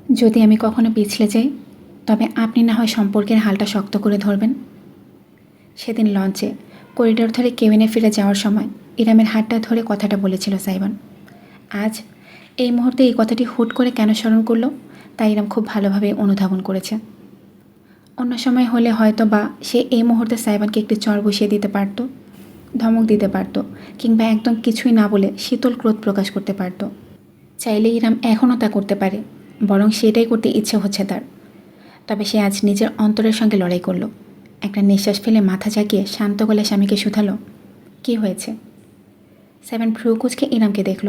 যদি আমি কখনো পিছলে যাই, তবে আপনি না হয় সম্পর্কের হালটা শক্ত করে ধরবেন। সেদিন লঞ্চে করিডোর ধরে কেবিনে ফিরে যাওয়ার সময় ইরামের হাতটা ধরে কথাটা বলেছিল সাইমন। আজ এই মুহূর্তে এই কথাটি হুট করে কেন স্মরণ করলো, তাই ইরাম খুব ভালোভাবে অনুধাবন করেছে। অন্য সময় হলে হয়তো বা সে এই মুহূর্তে সাইমনকে একটি চর বসিয়ে দিতে পারত, ধমক দিতে পারত, কিংবা একদম কিছুই না বলে শীতল ক্রোধ প্রকাশ করতে পারত। চাইলে ইরাম এখনও তা করতে পারে, বরং সেটাই করতে ইচ্ছে হচ্ছে তার। তবে সে আজ নিজের অন্তরের সঙ্গে লড়াই করলো। একটা নিঃশ্বাস ফেলে মাথা ঝাঁকিয়ে শান্ত গলায় স্বামীকে শুধালো, কী হয়েছে? সাইমন ভ্রু কুঁচকে ইরামকে দেখল।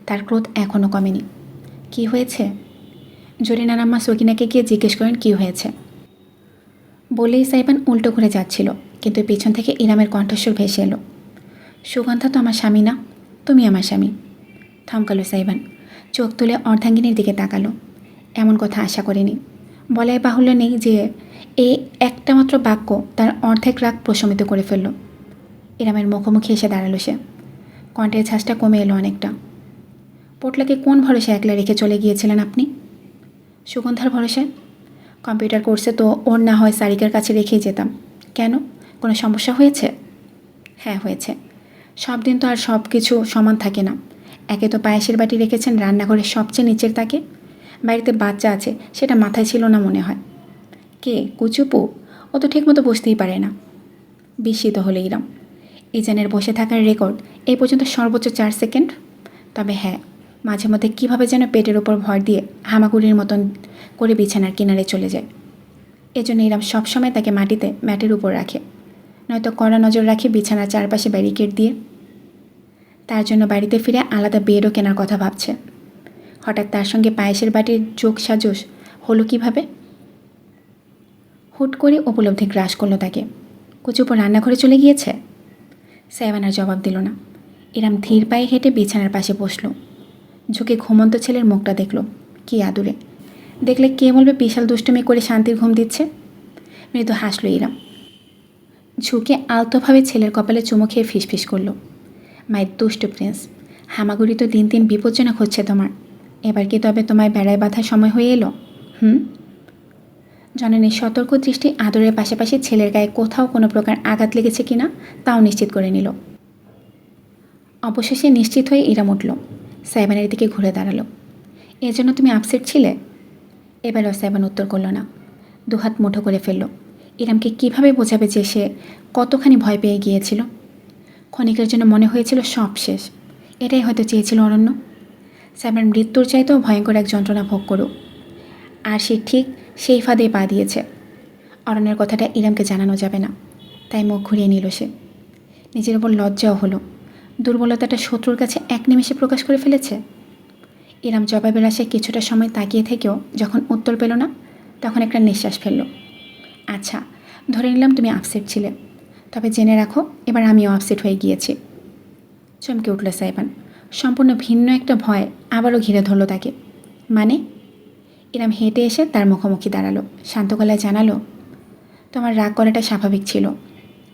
তার ক্রোধ এখনও কমেনি। কি হয়েছে? জরিনার আম্মা সকিনাকে গিয়ে জিজ্ঞেস করেন কী হয়েছে। বলেই সাইবান উল্টো ঘুরে যাচ্ছিল, কিন্তু পিছন থেকে ইরামের কণ্ঠস্বর ভেসে এলো, সুগন্ধা তো আমার স্বামী না, তুমি আমার স্বামী। থমকালো সাইবান, চোখ তুলে অর্ধাঙ্গিনীর দিকে তাকালো। এমন কথা আশা করেনি। বলাই বাহুল্য নেই যে এই একটা মাত্র বাক্য তার অর্ধেক রাগ প্রশমিত করে ফেলল। ইরামের মুখোমুখি এসে দাঁড়ালো সে। কণ্ঠের ঝাঁজটা কমে এলো অনেকটা। পোটলাকে কোন ভরসা একলা রেখে চলে গিয়েছিলেন আপনি? সুগন্ধার ভরসায়। কম্পিউটার কোর্সে তো ওর না হয় সারিকার কাছে রেখেই যেতাম। কেন, কোনো সমস্যা হয়েছে? হ্যাঁ হয়েছে। সব দিন তো আর সব কিছু সমান থাকে না। একে তো পায়েসের বাটি রেখেছেন রান্নাঘরের সবচেয়ে নিচের তাকে, বাড়িতে বাচ্চা আছে সেটা মাথায় ছিল না মনে হয়। কে, কুচুপু? ও তো ঠিকমতো বসতেই পারে না। বিস্মিত হলো ইরাম। ইজানের বসে থাকার রেকর্ড এই পর্যন্ত সর্বোচ্চ 4 সেকেন্ড। তবে হ্যাঁ, মাঝে মধ্যে কীভাবে যেন পেটের ওপর ভর দিয়ে হামাগুড়ির মতন করে বিছানার কিনারে চলে যায়। এজন্য ইরাম সবসময় তাকে মাটিতে ম্যাটের উপর রাখে, নয়তো কড়া নজর রাখে বিছানার চারপাশে ব্যারিকেড দিয়ে। তার জন্য বাড়িতে ফিরে আলাদা বেডও কেনার কথা ভাবছে। হঠাৎ তার সঙ্গে পায়েসের বাটির যোগ সাজস হলো কিভাবে? হুট করে উপলব্ধি গ্রাস করলো তাকে। কুচুপো রান্নাঘরে চলে গিয়েছে। সাইবান আর জবাব দিল না। ইরাম ধীর পায়ে হেঁটে বিছানার পাশে বসল। ঝুঁকে ঘুমন্ত ছেলের মুখটা দেখল। কি আদুরে! দেখলে কে বলবে বিশাল দুষ্টুমি করে শান্তির ঘুম দিচ্ছে। মৃদু হাসল ইরাম। ঝুঁকে আলতোভাবে ছেলের কপালে চুমু খেয়ে ফিসফিস করল, মায়ের দুষ্ট প্রিন্স, হামাগুড়ি তো দিন দিন বিপজ্জনক হচ্ছে তোমার। এবার কি তবে তোমায় বেড়ায় বাঁধার সময় হয়ে এলো? জননীর সতর্ক দৃষ্টি আদরের পাশাপাশি ছেলের গায়ে কোথাও কোনো প্রকার আঘাত লেগেছে কিনা তাও নিশ্চিত করে নিল। অবশেষে নিশ্চিত হয়ে ইরাম উঠল, সাইবানের দিকে ঘুরে দাঁড়ালো। এর জন্য তুমি আপসেট ছিলে? এবারও সাইবান উত্তর করল না। দুহাত মুঠো করে ফেলল। ইরামকে কিভাবে বোঝাবে যে সে কতখানি ভয় পেয়ে গিয়েছিল। ক্ষণিকের জন্য মনে হয়েছিল সব শেষ। এটাই হয়তো চেয়েছিল অরণ্য। সাইবান মৃত্যুর চাইতেও ভয়ঙ্কর এক যন্ত্রণা ভোগ করুক, আর সে ঠিক সেই ফাঁদে পা দিয়েছে। অরণ্যের কথাটা ইরামকে জানানো যাবে না, তাই মুখ ঘুরিয়ে নিল সে। নিজের ওপর লজ্জাও হলো। দুর্বলতাটা শত্রুর কাছে এক নিমেষে প্রকাশ করে ফেলেছে। ইরাম জবাবের আশায় কিছুটা সময় তাকিয়ে থেকেও যখন উত্তর পেল না, তখন একটা নিঃশ্বাস ফেলল। আচ্ছা, ধরে নিলাম তুমি আপসেট ছিলে, তবে জেনে রাখো এবার আমিও আপসেট হয়ে গিয়েছি। চমকে উঠল সাইবান। সম্পূর্ণ ভিন্ন একটা ভয় আবারও ঘিরে ধরল তাকে। মানে? ইরাম হেঁটে এসে তার মুখোমুখি দাঁড়ালো, শান্ত গলায় জানালো, তোমার রাগ করাটা স্বাভাবিক ছিল।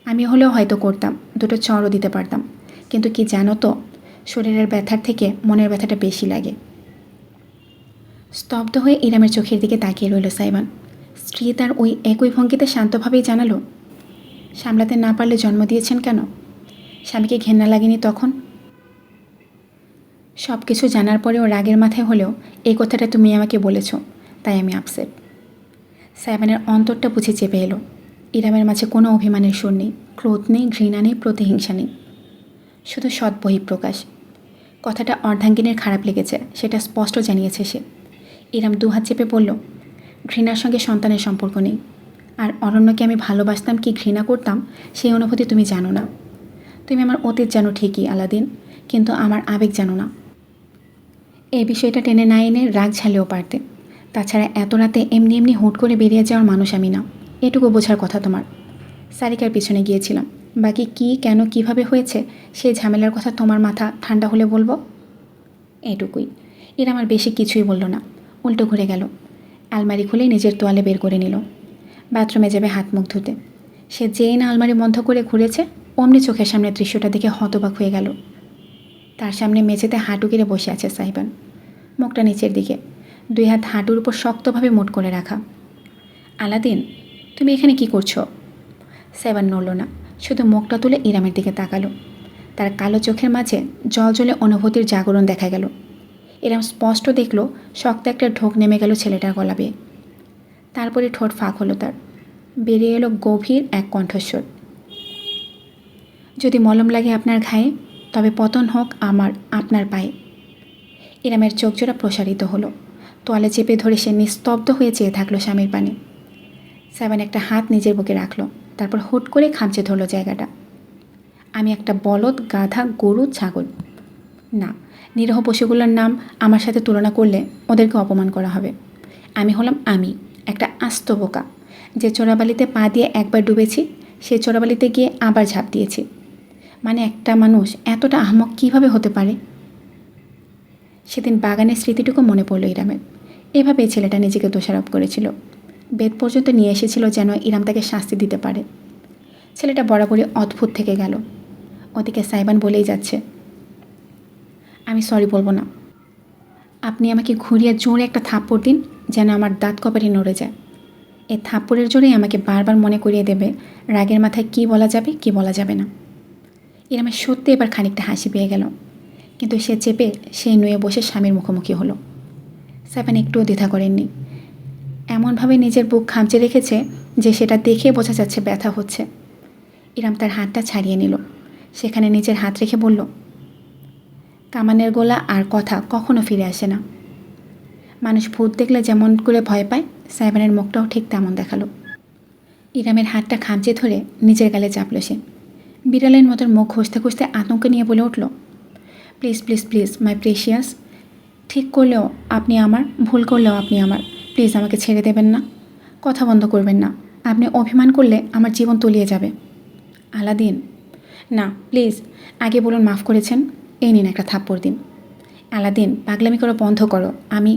আমি হলেও হয়তো করতাম, দুটো চড়ও দিতে পারতাম। কিন্তু কি জানো তো, শরীরের ব্যথার থেকে মনের ব্যথাটা বেশি লাগে। স্তব্ধ হয়ে ইরামের চোখের দিকে তাকিয়ে রইল সাইবান। স্ত্রী তার ওই একই ভঙ্গিতে শান্তভাবেই জানালো, সামলাতে না পারলে জন্ম দিয়েছেন কেন? স্বামীকে ঘেন্না লাগেনি তখন? সব কিছু জানার পরেও রাগের মাথায় হলেও এই কথাটা তুমি আমাকে বলেছ, তাই আমি আপসেট। সাইবানের অন্তরটা বুঝে চেপে এলো। ইরামের মাঝে কোনো অভিমানের সুর নেই, ক্রোধ নেই, ঘৃণা নেই, প্রতিহিংসা নেই, শুধু সৎ বহিঃপ্রকাশ। কথাটা অর্ধাঙ্গিনীর খারাপ লেগেছে, সেটা স্পষ্ট জানিয়েছে সে। ইরাম দুহাত চেপে বলল, ঘৃণার সঙ্গে সন্তানের সম্পর্ক নেই। আর অরণ্যকে আমি ভালোবাসতাম কি ঘৃণা করতাম সেই অনুভূতি তুমি জানো না। তুমি আমার অতীত জানো ঠিকই আলাদিন, কিন্তু আমার আবেগ জানো না। এই বিষয়টা টেনে না এনে রাগ ঝালেও পারতে। তাছাড়া এত রাতে এমনি এমনি হুট করে বেরিয়ে যাওয়ার মানুষ আমি না, এটুকু বোঝার কথা তোমার। সারিকার পিছনে গিয়েছিলাম, বাকি কি কেন কিভাবে হয়েছে সেই ঝামেলার কথা তোমার মাথা ঠান্ডা হলে বলবো। এটুকুই। এর আমার বেশি কিছুই বলল না, উল্টো ঘুরে গেল। আলমারি খুলে নিজের তোয়ালে বের করে নিল। বাথরুমে যাবে হাত মুখ ধুতে। সে যেই না আলমারি বন্ধ করে ঘুরেছে, অমনি চোখের সামনে দৃশ্যটা দেখে হতবাক হয়ে গেল। তার সামনে মেঝেতে হাঁটু গেড়ে বসে আছে সাইবান, মুখটা নিচের দিকে, দুই হাত হাঁটুর উপর শক্তভাবে মুঠ করে রাখা। আলাদিন, তুমি এখানে কি করছো? সাইবান নড়ল না, শুধু মুখটা তুলে ইরামের দিকে তাকালো। তার কালো চোখের মাঝে জলজলে অনুভূতির জাগরণ দেখা গেল। ইরাম স্পষ্ট দেখল শক্ত একটা ঢোক নেমে গেল ছেলেটার গলা বেয়ে। তারপরে ঠোঁট ফাঁক হলো তার, বেরিয়ে এলো গভীর এক কণ্ঠস্বর। যদি মলম লাগে আপনার ঘায়ে, তবে পতন হোক আমার আপনার পায়ে। ইরামের চোখজোড়া প্রসারিত হলো। তোয়ালে চেপে ধরে সে নিস্তব্ধ হয়ে চেয়ে থাকলো স্বামীর পানে। সাইবান একটা হাত নিজের বুকে রাখলো, তারপর হুট করে খামচে ধরল জায়গাটা। আমি একটা বলদ, গাধা, গরু, ছাগল না, নিরীহ পশুগুলোর নাম আমার সাথে তুলনা করলে ওদেরকে অপমান করা হবে। আমি হলাম আমি, একটা আস্ত বোকা, যে চোরাবালিতে পা দিয়ে একবার ডুবেছি, সে চোরাবালিতে গিয়ে আবার ঝাঁপ দিয়েছি। মানে একটা মানুষ এতটা আহমক কীভাবে হতে পারে? সেদিন বাগানের স্মৃতিটুকু মনে পড়ল ইরামের। এভাবে ছেলেটা নিজেকে দোষারোপ করেছিল, বেদ পর্যন্ত নিয়ে এসেছিল যেন ইরাম তাকে শাস্তি দিতে পারে। ছেলেটা বরাবরই অদ্ভুত থেকে গেল। ওদিকে সাইবান বলেই যাচ্ছে, আমি সরি বলবো না। আপনি আমাকে ঘুরিয়ে জোরে একটা থাপ্পড় দিন, যেন আমার দাঁত কপালে নড়ে যায়। এই থাপ্পড়ের জোরেই আমাকে বারবার মনে করিয়ে দেবে রাগের মাথায় কী বলা যাবে কী বলা যাবে না। ইরামের সত্যি এবার খানিকটা হাসি পেয়ে গেল, কিন্তু সে চেপে সেই নুয়ে বসে স্বামীর মুখোমুখি হলো। সাইবান একটুও দ্বিধা করেননি। এমনভাবে নিজের বুক খামচে রেখেছে যে সেটা দেখে বোঝা যাচ্ছে ব্যথা হচ্ছে। ইরাম তার হাতটা ছাড়িয়ে নিল, সেখানে নিজের হাত রেখে বলল, কামানের গোলা আর কথা কখনো ফিরে আসে না। মানুষ ভূত দেখলে যেমন করে ভয় পায়, সাইবানের মুখটাও ঠিক তেমন দেখালো। ইরামের হাতটা খামচে ধরে নিজের গালে চাপল সে। বিড়ালের মতন মুখ খুঁজতে খুঁজতে আতঙ্ক নিয়ে বলে উঠল, please please please my precious, ঠিক করলেও আপনি আমার, ভুল করলেও আপনি আমার, প্লিজ আমাকে ছেড়ে দেবেন না, কথা বন্ধ করবেন না। আপনি অভিমান করলে আমার জীবন তলিয়ে যাবে। আলাদিন, না প্লিজ, আগে বলুন মাফ করেছেন, এই নিন একটা থাপ্পড় দিন। আলাদিন, পাগলামি করা বন্ধ করো। আমি,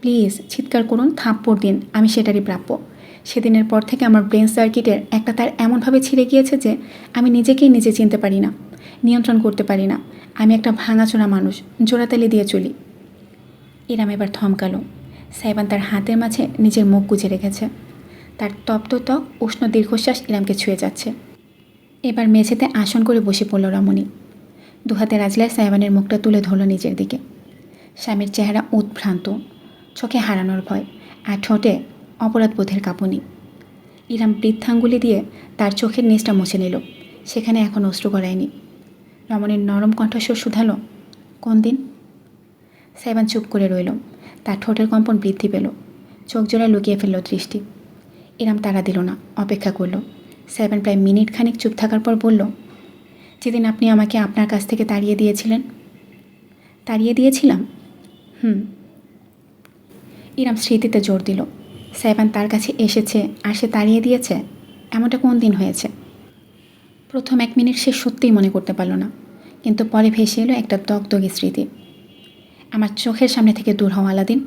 প্লিজ চিৎকার করুন, থাপ্পড় দিন, আমি সেটারই প্রাপ্য। সেদিনের পর থেকে আমার ব্রেন সার্কিটের একটা তার এমনভাবে ছিঁড়ে গিয়েছে যে আমি নিজেকেই নিজে চিনতে পারি না, নিয়ন্ত্রণ করতে পারি না। আমি একটা ভাঙাচোরা মানুষ, জোড়াতালি দিয়ে চলি। ইরাম এবার থমকালো। সাইবান তার হাতের মাঝে নিজের মুখ গুজে রেখেছে। তার তপ্ত ত্বক, উষ্ণ দীর্ঘশ্বাস ইরামকে ছুঁয়ে যাচ্ছে। এবার মেঝেতে আসন করে বসে পড়ল রমণী। দুহাতে রাজলায় সাইবানের মুখটা তুলে ধরল নিজের দিকে। স্বামীর চেহারা উদ্ভ্রান্ত, চোখে হারানোর ভয়, আর ঠোঁটে অপরাধবোধের কাঁপুনি। ইরাম বৃদ্ধাঙ্গুলি দিয়ে তার চোখের নিচটা মুছে নিল, সেখানে এখন অশ্রু গড়ায়নি। রমণীর নরম কণ্ঠস্বর শুধালো, কোন দিন? সাইবান চুপ করে রইল। তার ঠোঁটের কম্পন বৃদ্ধি পেল, চোখ জোড়ায় লুকিয়ে ফেলল দৃষ্টি। ইরাম তাড়া দিল না, অপেক্ষা করল। সাইবান প্রায় মিনিট খানিক চুপ থাকার পর বলল, যেদিন আপনি আমাকে আপনার কাছ থেকে তাড়িয়ে দিয়েছিলেন। তাড়িয়ে দিয়েছিলাম? ইরাম স্মৃতিতে জোর দিল। সাইবান তার কাছে এসেছে আর সে তাড়িয়ে দিয়েছে, এমনটা কোন দিন হয়েছে? প্রথম 1 মিনিট সে সত্যিই মনে করতে পারল না, কিন্তু পরে ভেসে এলো একটা দগদগে স্মৃতি। আমার চোখের সামনে থেকে দূর হওয়া আলাদিন।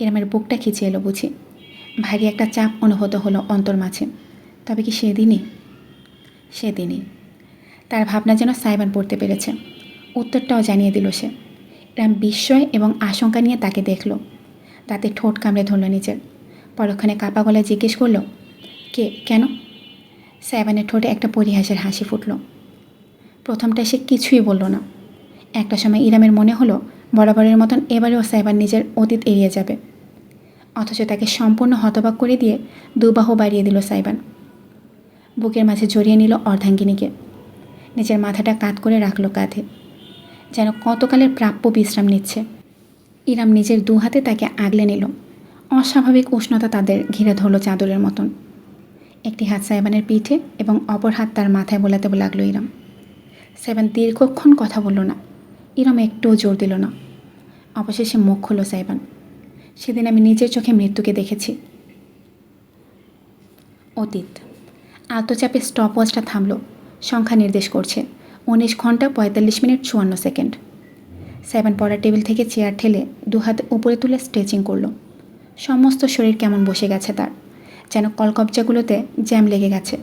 ইরামের বুকটা খিচে এলো বুঝি, ভারী একটা চাপ অনুভূত হলো অন্তর মাঝে। তবে কি সেদিনই? তার ভাবনা যেন সাইবান পড়তে পেরেছে। উত্তরটাও জানিয়ে দিল সে। ইরাম বিস্ময় এবং আশঙ্কা নিয়ে তাকে দেখল, দাঁতে ঠোঁট কামড়ে ধরল নিজের। পরক্ষণে কাপা গলায় জিজ্ঞেস করল, কে, কেন? সাইবানের ঠোঁটে একটা পরিহাসের হাসি ফুটল। প্রথমটা সে কিছুই বলল না। একটা সময় ইরামের মনে হলো বরাবরের মতন এবারেও সাইবান নিজের অতীত এড়িয়ে যাবে, অথচ তাকে সম্পূর্ণ হতবাক করে দিয়ে দুবাহু বাড়িয়ে দিল সাইবান। বুকের মাঝে জড়িয়ে নিল অর্ধাঙ্গিনীকে, নিজের মাথাটা কাত করে রাখল কাঁধে, যেন কতকালের প্রাপ্য বিশ্রাম নিচ্ছে। ইরাম নিজের 2 হাতে তাকে আগলে নিল। অস্বাভাবিক উষ্ণতা তাদের ঘিরে ধরল চাদরের মতন। একটি হাত সাইবানের পিঠে এবং অপর হাত তার মাথায় বোলাতে লাগলো ইরাম। সাইবান দীর্ঘক্ষণ কথা বলল না। ইরাম একটুও জোর দিল না। অবশেষে মুখ খুলল সাইবান, সেদিন আমি নিজের চোখে মৃত্যুকে দেখেছি। অতীত। আলতোচাপে স্টপওয়াচটা থামল, সংখ্যা নির্দেশ করছে 19 ঘন্টা 45 মিনিট 54 সেকেন্ড। সাইবান পড়ার টেবিল থেকে চেয়ার ঠেলে 2 হাত উপরে তুলে স্ট্রেচিং করলো। সমস্ত শরীর কেমন বসে গেছে তার, যেন কলকবজাগুলোতে জ্যাম লেগে গেছে।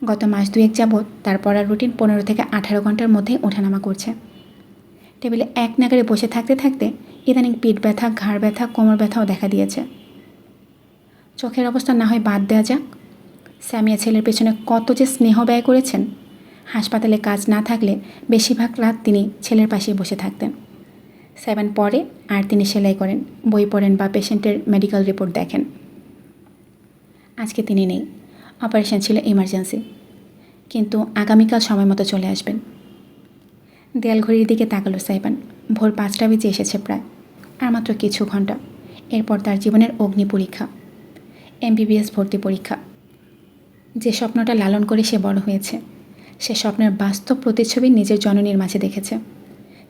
গত মাস 2 যাবৎ তার পড়ার রুটিন 15 থেকে 18 ঘন্টার মধ্যে ওঠানামা করছে। টেবিলে এক নাগারে বসে থাকতে থাকতে ইদানিং পিঠ ব্যথা, ঘাড় ব্যথা, কোমর ব্যথাও দেখা দিয়েছে। চোখের অবস্থা না হয় বাদ দেওয়া যাক, সামিয়া ছেলের পেছনে কত যে স্নেহ ব্যয় করেছেন। হাসপাতালে কাজ না থাকলে বেশিরভাগ রাত তিনি ছেলের পাশেই বসে থাকতেন। সাইবান পড়ে আর তিনি সেলাই করেন, বই পড়েন বা পেশেন্টের মেডিকেল রিপোর্ট দেখেন। আজকে তিনি নেই, অপারেশন ছিল ইমার্জেন্সি, কিন্তু আগামীকাল সময় মতো চলে আসবেন। দেয়াল ঘড়ির দিকে তাকালো সাইবান। ভোর 5টা বেজে এসেছে প্রায়, আর মাত্র কিছু ঘন্টা। এরপর তার জীবনের অগ্নি পরীক্ষা, MBBS ভর্তি পরীক্ষা। যে স্বপ্নটা লালন করে সে বড় হয়েছে, সে স্বপ্নের বাস্তব প্রতিচ্ছবি নিজের জননীর মাঝে দেখেছে।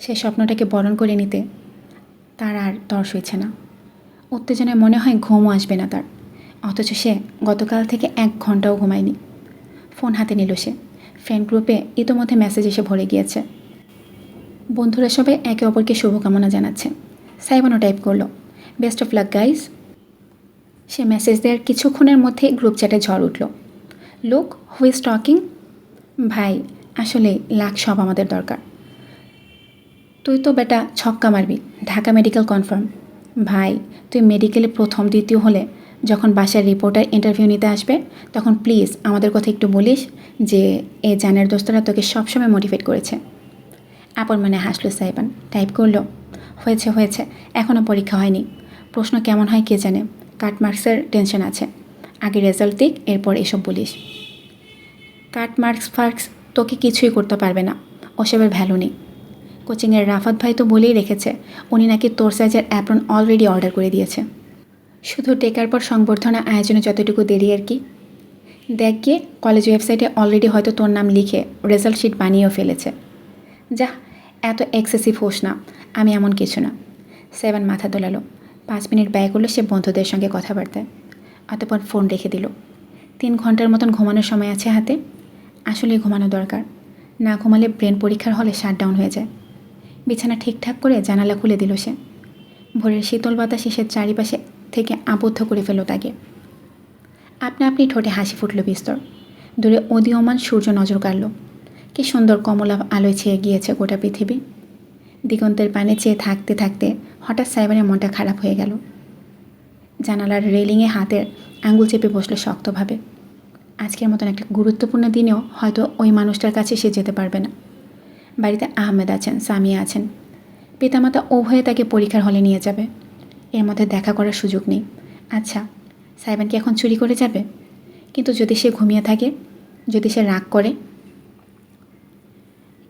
সে স্বপ্নটাকে বরণ করে নিতে তার আর তর সইছে না। উত্তেজনায় মনে হয় ঘুমও আসবে না তার, অথচ সে গতকাল থেকে 1 ঘন্টাও ঘুমায়নি। ফোন হাতে নিল সে। ফ্রেন্ড গ্রুপে ইতোমধ্যে মেসেজ এসে ভরে গিয়েছে। বন্ধুরা সবাই একে অপরকে শুভকামনা জানাচ্ছে। সাইবানও টাইপ করলো, best of luck guys. Say message দেওয়ার কিছুক্ষণের মধ্যে গ্রুপ চ্যাটে ঝড় উঠল। Look who is talking. ভাই, আসলে লাখ সব আমাদের দরকার। তুই তো বেটা ছক্কা মারবি, ঢাকা মেডিকেল কনফার্ম। ভাই, তুই মেডিকেলে প্রথম দ্বিতীয় হলে যখন বাসার রিপোর্টার ইন্টারভিউ নিতে আসবে, তখন প্লিজ আমাদের কথা একটু বলিস যে এ জানের দোস্তরা তোকে সবসময় মোটিভেট করেছে। আপন মনে হাসলো সাইবান, টাইপ করলো, হয়েছে হয়েছে, এখনও পরীক্ষা হয়নি, প্রশ্ন কেমন হয় কে জানে, কাট মার্কসের টেনশন আছে, আগে রেজাল্ট দিক, এরপর এসব বলিস। কাট মার্কস ফার্কস তোকে কিছুই করতে পারবে না, ওসবের ভ্যালু নেই। কোচিংয়ের রাফাত ভাই তো বলেই রেখেছে উনি নাকি তোর সাইজের অ্যাপ্রন অলরেডি অর্ডার করে দিয়েছে, শুধু টেকার পর সংবর্ধনা আয়োজনে যতটুকু দেরি আর কি। দেখ গিয়ে কলেজ ওয়েবসাইটে অলরেডি হয়তো তোর নাম লিখে রেজাল্ট শিট বানিয়েও ফেলেছে। যা, এত এক্সেসিভ হোস না, আমি এমন কিছু না। সেভেন মাথা তোলালো। 5 মিনিট ব্যয় করলো সে বন্ধুদের সঙ্গে কথাবার্তায়, অতঃপর ফোন রেখে দিল। 3 ঘন্টার মতন ঘুমানোর সময় আছে হাতে। আসলেই ঘুমানো দরকার, না ঘুমালে ব্রেন পরীক্ষার হলে শাটডাউন হয়ে যায়। বিছানা ঠিকঠাক করে জানালা খুলে দিল সে। ভোরের শীতল বাতাস এসে চারিপাশে থেকে আবদ্ধ করে ফেলল তাকে। আপনা আপনি ঠোঁটে হাসি ফুটল বিস্তর। দূরে উদীয়মান সূর্য নজর কাড়ল। কি সুন্দর কমলা আলোয় ছেয়ে গিয়েছে গোটা পৃথিবী। দিগন্তের পানে চেয়ে থাকতে থাকতে হঠাৎ সাইবানের মনটা খারাপ হয়ে গেল। জানালার রেলিংয়ে হাতের আঙুল চেপে বসল শক্তভাবে। আজকের মতন একটা গুরুত্বপূর্ণ দিনেও হয়তো ওই মানুষটার কাছে সে যেতে পারবে না। বাড়িতে আহমেদ আছেন, সামিয়া আছেন, পিতামাতা উভয়ে তাকে পরীক্ষার হলে নিয়ে যাবে। এর মধ্যে দেখা করার সুযোগ নেই। আচ্ছা, সাইবান কি এখন চুরি করে যাবে? কিন্তু যদি সে ঘুমিয়ে থাকে, যদি সে রাগ করে?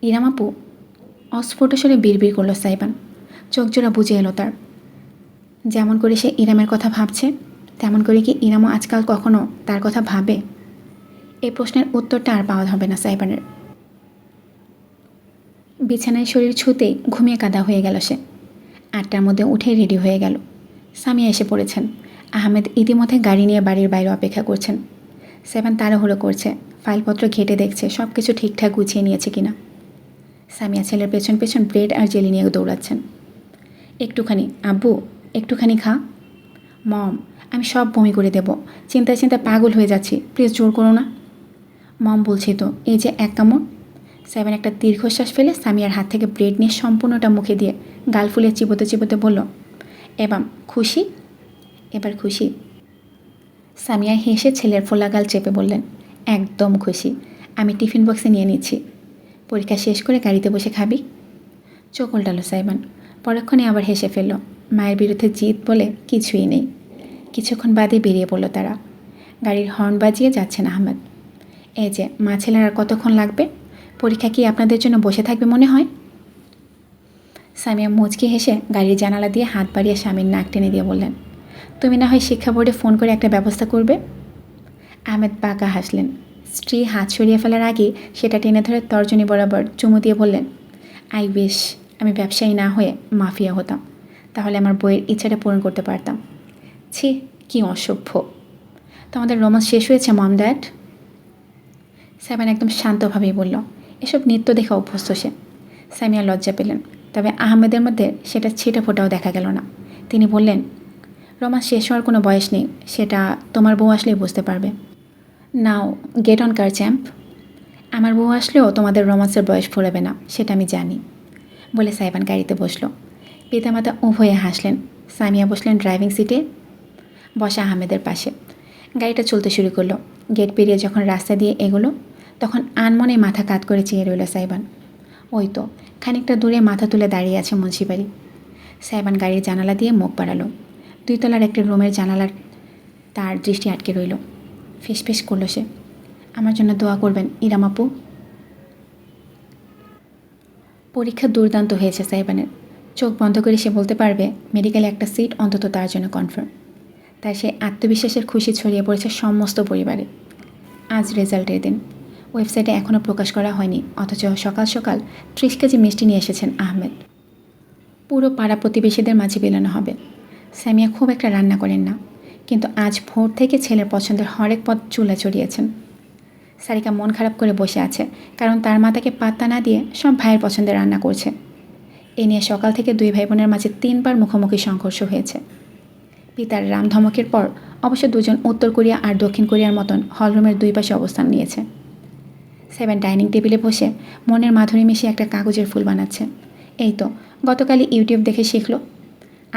ইরাম আপু, অস্ফুট স্বরে বিড়বিড় করল সাইবান। চোখ জোড়া বুঝে এলো তার। যেমন করে সে ইরামের কথা ভাবছে, তেমন করে কি ইরামও আজকাল কখনো তার কথা ভাবে? এই প্রশ্নের উত্তরটা আর পাওয়া হবে না সাইবানের। বিছানায় শরীর ছুঁতেই ঘুমিয়ে কাদা হয়ে গেল সে। 8টার মধ্যে উঠে রেডি হয়ে গেল। সামিয়া এসে পড়েছেন। আহমেদ ইতিমধ্যে গাড়ি নিয়ে বাড়ির বাইরে অপেক্ষা করছেন। সাইবান তাড়াহুড়ো করছে, ফাইলপত্র ঘেটে দেখছে সব কিছু ঠিকঠাক গুছিয়ে নিয়েছে কিনা। সামিয়া ছেলের পেছন পেছন ব্রেড আর জেলি নিয়ে দৌড়াচ্ছেন। একটুখানি আব্বু, একটুখানি খা। মম, আমি সব বমি করে দেব, চিন্তায় চিন্তায় পাগল হয়ে যাচ্ছি, প্লিজ জোর করো না। মম বলছি তো, এই যে এক কামড়। সাইবান একটা দীর্ঘশ্বাস ফেলে সামিয়ার হাত থেকে ব্রেড নিয়ে সম্পূর্ণটা মুখে দিয়ে গাল ফুলে চিবোতে চিবোতে বলল, এবাম খুশি? এবার খুশি? সামিয়া হেসে ছেলের ফোলা গাল চেপে বললেন, একদম খুশি, আমি টিফিন বক্সে নিয়ে নিচ্ছি, পরীক্ষা শেষ করে গাড়িতে বসে খাবি। চোখ উল্টালো সাইবান, পরক্ষণে আবার হেসে ফেলল। মায়ের বিরুদ্ধে জিত বলে কিছুই নেই। কিছুক্ষণ বাদে বেরিয়ে পড়ল তারা। গাড়ির হর্ন বাজিয়ে যাচ্ছেন আহমেদ। এই যে মা ছেলের আর কতক্ষণ লাগবে? পরীক্ষা কি আপনাদের জন্য বসে থাকবে মনে হয়? সামিয়া মুচকি হেসে গাড়ির জানালা দিয়ে হাত বাড়িয়ে স্বামীর নাক টেনে দিয়ে বললেন, তুমি না হয় শিক্ষা বোর্ডে ফোন করে একটা ব্যবস্থা করবে। আহমেদ বাঁকা হাসলেন। স্ত্রী হাত সরিয়ে ফেলার আগে সেটা টেনে ধরে তর্জনী বরাবর চুমু দিয়ে বললেন, আই উইশ আমি ব্যবসায়ী না হয়ে মাফিয়া হতাম, তাহলে আমার বইয়ের ইচ্ছাটা পূরণ করতে পারতাম। ছি, কি অসভ্য। তোমাদের রোমান্স শেষ হয়েছে মম ড্যাড? সাইবান একদম শান্তভাবেই বলল, এসব নৃত্য দেখে অভ্যস্ত সে। সামিয়া লজ্জা পেলেন, তবে আহমেদের মধ্যে সেটা ছিটে ফোটাও দেখা গেল না। তিনি বললেন, রোমান্স শেষ হওয়ার কোনো বয়স নেই, সেটা তোমার বউ আসলেই বুঝতে পারবে। নাও গেট অন কার চ্যাম্প। আমার বউ আসলেও তোমাদের রোমান্সের বয়স ফুরাবে না, সেটা আমি জানি। বলে সাইবান গাড়িতে বসল। পিতামাতা উভয়ে হাসলেন। সামিয়া বসলেন ড্রাইভিং সিটে বসা আহমেদের পাশে। গাড়িটা চলতে শুরু করলো। গেট পেরিয়ে যখন রাস্তা দিয়ে এগোলো তখন আনমনে মাথা কাত করে চেয়ে রইল সাইবান। ওই তো খানিকটা দূরে মাথা তুলে দাঁড়িয়ে আছে মুন্সিবাড়ি। সাইবান গাড়ির জানালা দিয়ে মুখ বাড়ালো। 2 তলার একটি রুমের জানালার তার দৃষ্টি আটকে রইল। ফিসফিস করল সে, আমার জন্য দোয়া করবেন ইরাম আপু। পরীক্ষা দুর্দান্ত হয়েছে সাইবানের। চোখ বন্ধ করে সে বলতে পারবে মেডিকেলে একটা সিট অন্তত তার জন্য কনফার্ম। তাই সে আত্মবিশ্বাসের খুশি ছড়িয়ে পড়েছে সমস্ত পরিবারে। আজ রেজাল্টের দিন। ওয়েবসাইটে এখনও প্রকাশ করা হয়নি, অথচ সকাল সকাল 30 কেজি মিষ্টি নিয়ে এসেছেন আহমেদ। পুরো পাড়া প্রতিবেশীদের মাঝে বিলানো হবে। সামিয়া খুব একটা রান্না করেন না, কিন্তু আজ ভোর থেকে ছেলের পছন্দের হরেক পদ চুলা চড়িয়েছেন। সারিকা মন খারাপ করে বসে আছে, কারণ তার মা তাকে পাত্তা না দিয়ে সব ভাইয়ের পছন্দের রান্না করছে। এ নিয়ে সকাল থেকে 2 ভাই বোনের মাঝে 3 বার মুখোমুখি সংঘর্ষ হয়েছে। পিতার রাম ধমকের পর অবশ্য দুজন উত্তর কোরিয়া আর দক্ষিণ কোরিয়ার মতন হলরুমের 2 পাশে অবস্থান নিয়েছে। সাইবান ডাইনিং টেবিলে বসে মনের মাধুরী মিশিয়ে একটা কাগজের ফুল বানাচ্ছে। এই তো গতকালই ইউটিউব দেখে শিখল,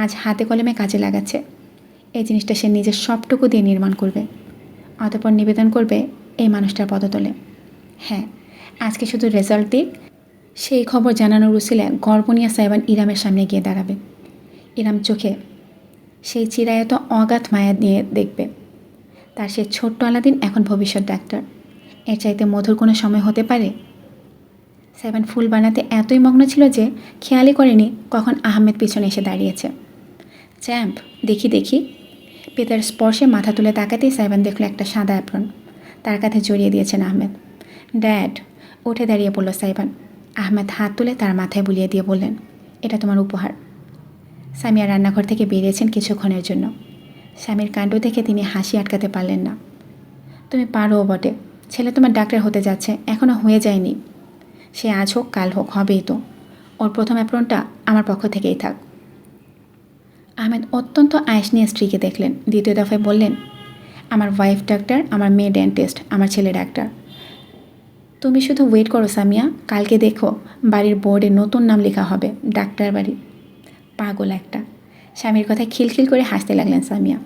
আজ হাতে কলমে কাজে লাগাচ্ছে। এই জিনিসটা সে নিজের সবটুকু দিয়ে নির্মাণ করবে, অতঃপর নিবেদন করবে এই মানুষটার পদতলে। হ্যাঁ, আজকে শুধু রেজাল্ট দিক, সেই খবর জানানোর উসিলে গর্ব নিয়ে সাইবান ইরামের সামনে গিয়ে দাঁড়াবে। ইরাম চোখে সেই চিরায়ত অগাধ মায়া নিয়ে দেখবে। তার সে ছোট্ট আলাদিন এখন ভবিষ্যৎ ডাক্তার। এর চাইতে মধুর কোনো সময় হতে পারে? সাইবান ফুল বানাতে এতই মগ্ন ছিল যে খেয়ালই করেনি কখন আহমেদ পিছনে এসে দাঁড়িয়েছে। চ্যাম্প, দেখি দেখি। পিতার স্পর্শে মাথা তুলে তাকাতেই সাইবান দেখল একটা সাদা অ্যাপ্রন। তার কাঁধে জড়িয়ে দিয়েছেন আহমেদ। ড্যাড। উঠে দাঁড়িয়ে পড়ল সাইবান। আহমেদ হাত তুলে তার মাথায় বুলিয়ে দিয়ে বললেন, এটা তোমার উপহার। সামিয়া রান্নাঘর থেকে বেরিয়েছেন কিছুক্ষণের জন্য। স্বামীর কাণ্ড দেখে তিনি হাসি আটকাতে পারলেন না। তুমি পারোও বটে, ছেলে তোমার ডাক্তার হতে যাচ্ছে, এখনও হয়ে যায়নি। সে আজ হোক কাল হোক, হবেই তো। ওর প্রথম অ্যাপ্রনটা আমার পক্ষ থেকেই থাক। আহমেদ অত্যন্ত আয়েস নিয়ে স্ত্রীকে দেখলেন। দ্বিতীয় দফায় বললেন, আমার ওয়াইফ ডাক্তার, আমার মেয়ে ডেন্টিস্ট, আমার ছেলে ডাক্তার। তুমি শুধু ওয়েট করো সামিয়া, কালকে দেখো বাড়ির বোর্ডে নতুন নাম লেখা হবে, ডাক্তার বাড়ি। পাগল একটা। স্বামীর কথায় খিলখিল করে হাসতে লাগলেন সামিয়া।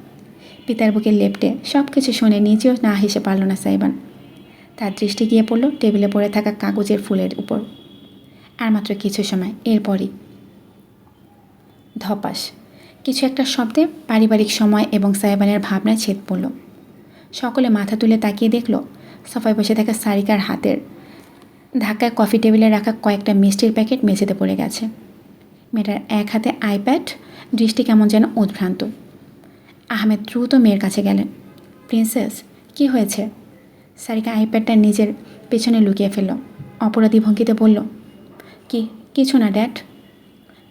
পিতার বুকে লেপটে সব কিছু শুনে নিজেও না হেসে পারল না সাইবান। তার দৃষ্টি গিয়ে পড়ল টেবিলে পড়ে থাকা কাগজের ফুলের উপর। আর মাত্র কিছু সময়, এরপরই ধপাস কিছু একটা শব্দে পারিবারিক সময় এবং সাইবানের ভাবনায় ছেদ পড়ল। সকলে মাথা তুলে তাকিয়ে দেখল সোফায় বসে থাকা সারিকার হাতের ধাক্কায় কফি টেবিলে রাখা কয়েকটা মিষ্টির প্যাকেট মেঝেতে পড়ে গেছে। মেয়েটার এক হাতে আইপ্যাড, দৃষ্টি কেমন যেন উদ্ভ্রান্ত। আহমেদ দ্রুত মেয়ের কাছে গেলেন। প্রিন্সেস, কি হয়েছে? সারিকা আইপ্যাডটা নিজের পেছনে লুকিয়ে ফেলল। অপরাধী ভঙ্গিতে বলল, কিছু না ড্যাড।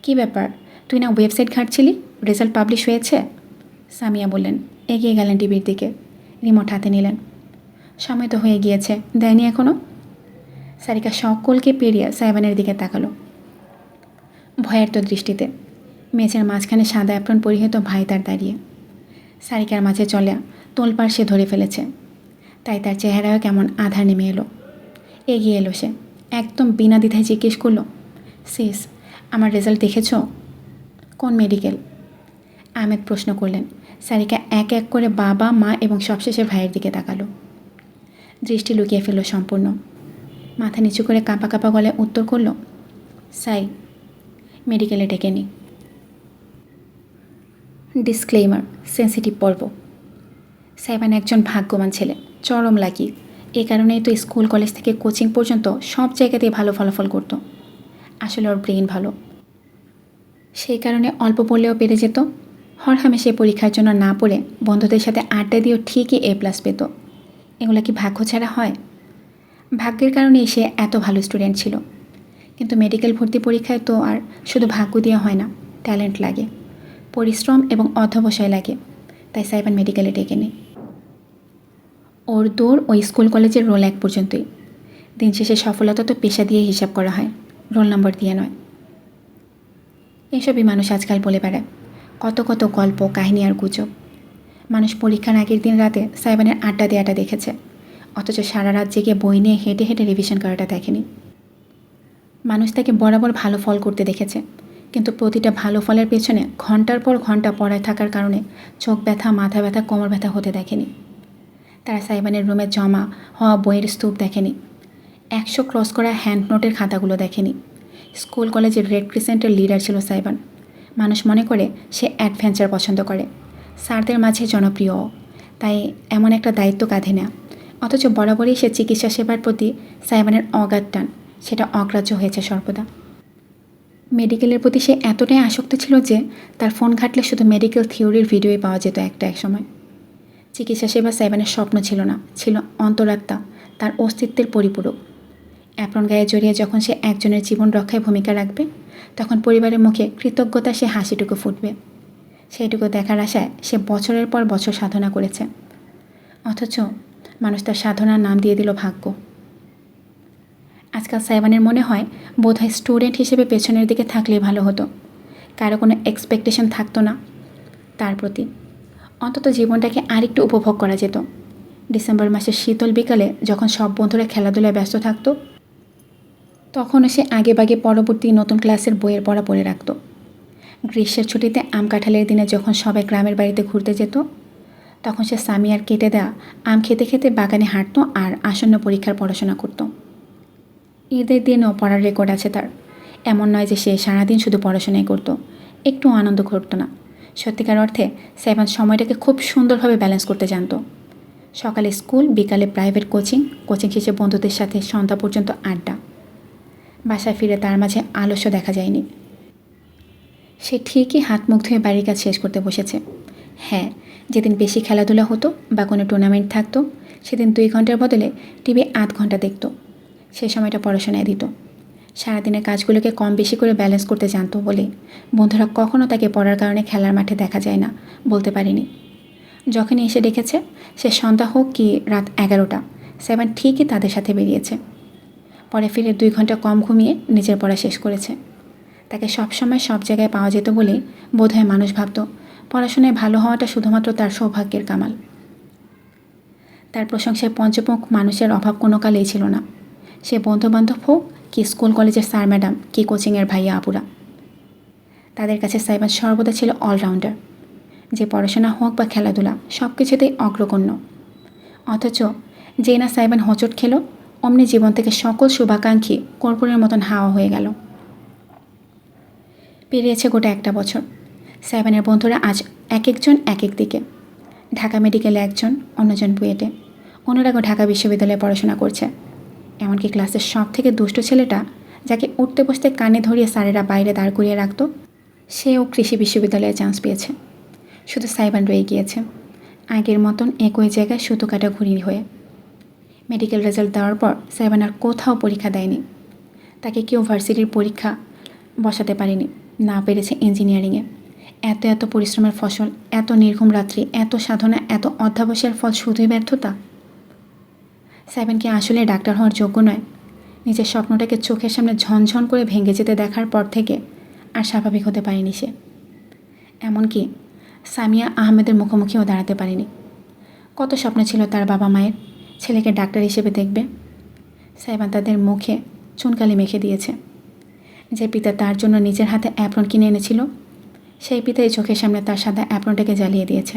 কি ব্যাপার, তুই না ওয়েবসাইট ঘাঁটছিলি? রেজাল্ট পাবলিশ হয়েছে? সামিয়া বললেন। এগিয়ে গেলেন টিভির দিকে। রিমোট হাতে নিলেন। সময় তো হয়ে গিয়েছে, দেয়নি এখনও? সারিকা সকলকে পেরিয়ে সাইবানের দিকে তাকালো ভয়ের তো দৃষ্টিতে। মেঝের মাঝখানে সাদা অ্যাপ্রন পরিহিত ভাই তার দাঁড়িয়ে। সারিকার মাঝে চলে তোলপাড় সে ধরে ফেলেছে, তাই তার চেহারাও কেমন আধার নেমে এলো। এগিয়ে এলো সে, একদম বিনা দ্বিধায় জিজ্ঞেস করলো, সিস, আমার রেজাল্ট দেখেছ? কোন মেডিকেল? আহমেদ প্রশ্ন করলেন। সারিকা এক এক করে বাবা, মা এবং সবশেষে ভাইয়ের দিকে তাকালো। দৃষ্টি লুকিয়ে ফেলল সম্পূর্ণ। মাথা নিচু করে কাঁপা কাঁপা গলায় উত্তর করল, সাই, মেডিকেলে ডেকে নি। ডিসক্লেইমার, সেন্সিটিভ পর্ব। সাইবান একজন ভাগ্যবান ছেলে, চরম লাকি। এ কারণেই তো স্কুল কলেজ থেকে কোচিং পর্যন্ত সব জায়গাতেই ভালো ফলাফল করত। আসলে ওর ব্রেইন ভালো, সেই কারণে অল্প পড়লেও পেরে যেত। হরহামেশে পরীক্ষার জন্য না পড়ে বন্ধুদের সাথে আড্ডা দিয়েও ঠিকই A+ পেত। এগুলো কি ভাগ্য ছাড়া হয়? ভাগ্যের কারণেই সে এত ভালো স্টুডেন্ট ছিল। কিন্তু মেডিকেল ভর্তি পরীক্ষায় তো আর শুধু ভাগ্য দিয়ে হয় না, ট্যালেন্ট লাগে, পরিশ্রম এবং অধ্যবসায় লাগে। তাই সাইবান মেডিকেলে ডেকে নেই। ওর দৌড় ওই স্কুল কলেজের রোল 1 পর্যন্তই। দিন শেষে সফলতা তো পেশা দিয়ে হিসাব করা হয়, রোল নম্বর দিয়ে নয়। এসবই মানুষ আজকাল বলে বেড়ায়, কত কত গল্প, কাহিনী আর গুজব। মানুষ পরীক্ষার আগের দিন রাতে সাইবানের আড্ডা দেওয়াটা দেখেছে, অথচ সারা রাত জেগে বই নিয়ে হেঁটে হেঁটে রিভিশন করাটা দেখেনি। মানুষ তাকে বরাবর ভালো ফল করতে দেখেছে, কিন্তু প্রতিটা ভালো ফলের পেছনে ঘন্টার পর ঘন্টা পড়ায় থাকার কারণে চোখ ব্যথা, মাথা ব্যথা, কোমর ব্যথা হতে দেখেনি। তারা সাইবানের রুমে জমা হওয়া বইয়ের স্তূপ দেখেনি, 100 ক্রস করা হ্যান্ড নোটের খাতাগুলো দেখেনি। স্কুল কলেজের রেড ক্রিসেন্টের লিডার ছিল সাইবান। মানুষ মনে করে সে অ্যাডভেঞ্চার পছন্দ করে, স্যারদের মাঝে জনপ্রিয়, তাই এমন একটা দায়িত্ব কাঁধে নেয়া। অথচ বরাবরই সে চিকিৎসা সেবার প্রতি সাইবানের অগাধ টান, সেটা অগ্রাহ্য হয়েছে সর্বদা। মেডিকেলের প্রতি সে এতটাই আসক্ত ছিল যে তার ফোন ঘাটলে শুধু মেডিকেল থিওরির ভিডিওই পাওয়া যেত এক সময়। চিকিৎসা সেবা সাইবানের স্বপ্ন ছিল না, ছিল অন্তরাত্মা, তার অস্তিত্বের পরিপূরক। অ্যাপ্রন গায়ে জড়িয়ে যখন সে একজনের জীবন রক্ষায় ভূমিকা রাখবে, তখন পরিবারের মুখে কৃতজ্ঞতা সে হাসিটুকু ফুটবে। সেইটুকু দেখার আশায় সে বছরের পর বছর সাধনা করেছে। অথচ মানুষ তার সাধনার নাম দিয়ে দিল ভাগ্য। আজকাল সাইবানের মনে হয় বোধহয় স্টুডেন্ট হিসেবে পেছনের দিকে থাকলেই ভালো হতো। কারো কোনো এক্সপেকটেশন থাকতো না তার প্রতি। অন্তত জীবনটাকে আরেকটু উপভোগ করা যেত। ডিসেম্বর মাসের শীতল বিকালে যখন সব বন্ধুরা খেলাধুলায় ব্যস্ত থাকতো, তখনও সে আগেভাগে পরবর্তী নতুন ক্লাসের বইয়ের পড়া পড়ে রাখত। গ্রীষ্মের ছুটিতে আম কাঁঠালের দিনে যখন সবাই গ্রামের বাড়িতে ঘুরতে যেত, তখন সে সামিয়ার কেটে দেওয়া আম খেতে খেতে বাগানে হাঁটত আর আসন্ন পরীক্ষার পড়াশোনা করত। ঈদের দিনও পড়ার রেকর্ড আছে তার। এমন নয় যে সে সারাদিন শুধু পড়াশোনাই করত, একটু আনন্দ ঘটত না। সত্যিকার অর্থে সাইবান সময়টাকে খুব সুন্দরভাবে ব্যালেন্স করতে জানত। সকালে স্কুল, বিকালে প্রাইভেট কোচিং শেষে বন্ধুদের সাথে সন্ধ্যা পর্যন্ত আড্ডা। বাসায় ফিরে তার মাঝে আলস্য দেখা যায়নি। সে ঠিকই হাত মুখ ধুয়ে বাড়ির কাজ শেষ করতে বসেছে। হ্যাঁ, যেদিন বেশি খেলাধুলা হতো বা কোনো টুর্নামেন্ট থাকতো, সেদিন 2 ঘন্টার বদলে টিভি 8 ঘন্টা দেখত। সেই সময়টা পড়াশোনায় দিত। সারাদিনের কাজগুলোকে কম বেশি করে ব্যালেন্স করতে জানতো বলে বন্ধুরা কখনও তাকে পড়ার কারণে খেলার মাঠে দেখা যায় না বলতে পারিনি। যখনই এসে ডেকেছে, সে সন্ধ্যা হোক কি রাত 11টা, সাইবান ঠিকই তাদের সাথে বেরিয়েছে। পরে ফিরে 2 ঘন্টা কম ঘুমিয়ে নিজের পড়া শেষ করেছে। তাকে সবসময় সব জায়গায় পাওয়া যেত বলেই বোধহয় মানুষ ভাবত পড়াশোনায় ভালো হওয়াটা শুধুমাত্র তার সৌভাগ্যের কামাল। তার প্রশংসায় পঞ্চমুখ মানুষের অভাব কোনো কালেই ছিল না। সে বন্ধুবান্ধব হোক কি স্কুল কলেজের স্যার ম্যাডাম কি কোচিংয়ের ভাইয়া আপুরা, তাদের কাছে সাইবান সর্বদা ছিল অলরাউন্ডার, যে পড়াশোনা হোক বা খেলাধুলা সব কিছুতেই অগ্রগণ্য। অথচ যে না সাইবান হোঁচট খেল, অমনি জীবন থেকে সকল শুভাকাঙ্ক্ষী কর্পূরের মতন হাওয়া হয়ে গেল। পেরিয়েছে গোটা 1 বছর। সাইবানের বন্ধুরা আজ এক একজন এক এক দিকে। ঢাকা মেডিকেলে একজন, অন্যজন বুয়েটে, অন্যরাও ঢাকা বিশ্ববিদ্যালয়ে পড়াশোনা করছে। এমনকি ক্লাসের সব থেকে দুষ্ট ছেলেটা, যাকে উঠতে বসতে কানে ধরিয়ে স্যারেরা বাইরে দাঁড় করিয়ে রাখত, সেও কৃষি বিশ্ববিদ্যালয়ে চান্স পেয়েছে। শুধু সাইবান রয়ে গিয়েছে আগের মতন একই জায়গায় সুতো কাটা ঘুরি হয়ে। মেডিকেল রেজাল্ট দেওয়ার পর সাইবান আর কোথাও পরীক্ষা দেয়নি। তাকে কেউ ভার্সিটির পরীক্ষা বসাতে পারেনি, না পেরেছে ইঞ্জিনিয়ারিংয়ে। এত পরিশ্রমের ফসল, এত নির্ঘুম রাত্রি, এত সাধনা, এত অধ্যাবসায়ের ফল শুধুই ব্যর্থতা। সাইবান কি আসলে ডাক্তার হওয়ার যোগ্য নয়? নিজের স্বপ্নটাকে চোখের সামনে ঝনঝন করে ভেঙে যেতে দেখার পর থেকে আর স্বাভাবিক হতে পারেনি সে। এমনকি সামিয়া আহমেদের মুখোমুখিও দাঁড়াতে পারেনি। কত স্বপ্ন ছিল তার বাবা মায়ের, ছেলেকে ডাক্তার হিসেবে দেখবে। সাইবান তাদের মুখে চুনকালি মেখে দিয়েছে। যে পিতা তার জন্য নিজের হাতে অ্যাপ্রন কিনে এনেছিল, সেই পিতাই চোখের সামনে তার সাদা অ্যাপ্রনটাকে জ্বালিয়ে দিয়েছে।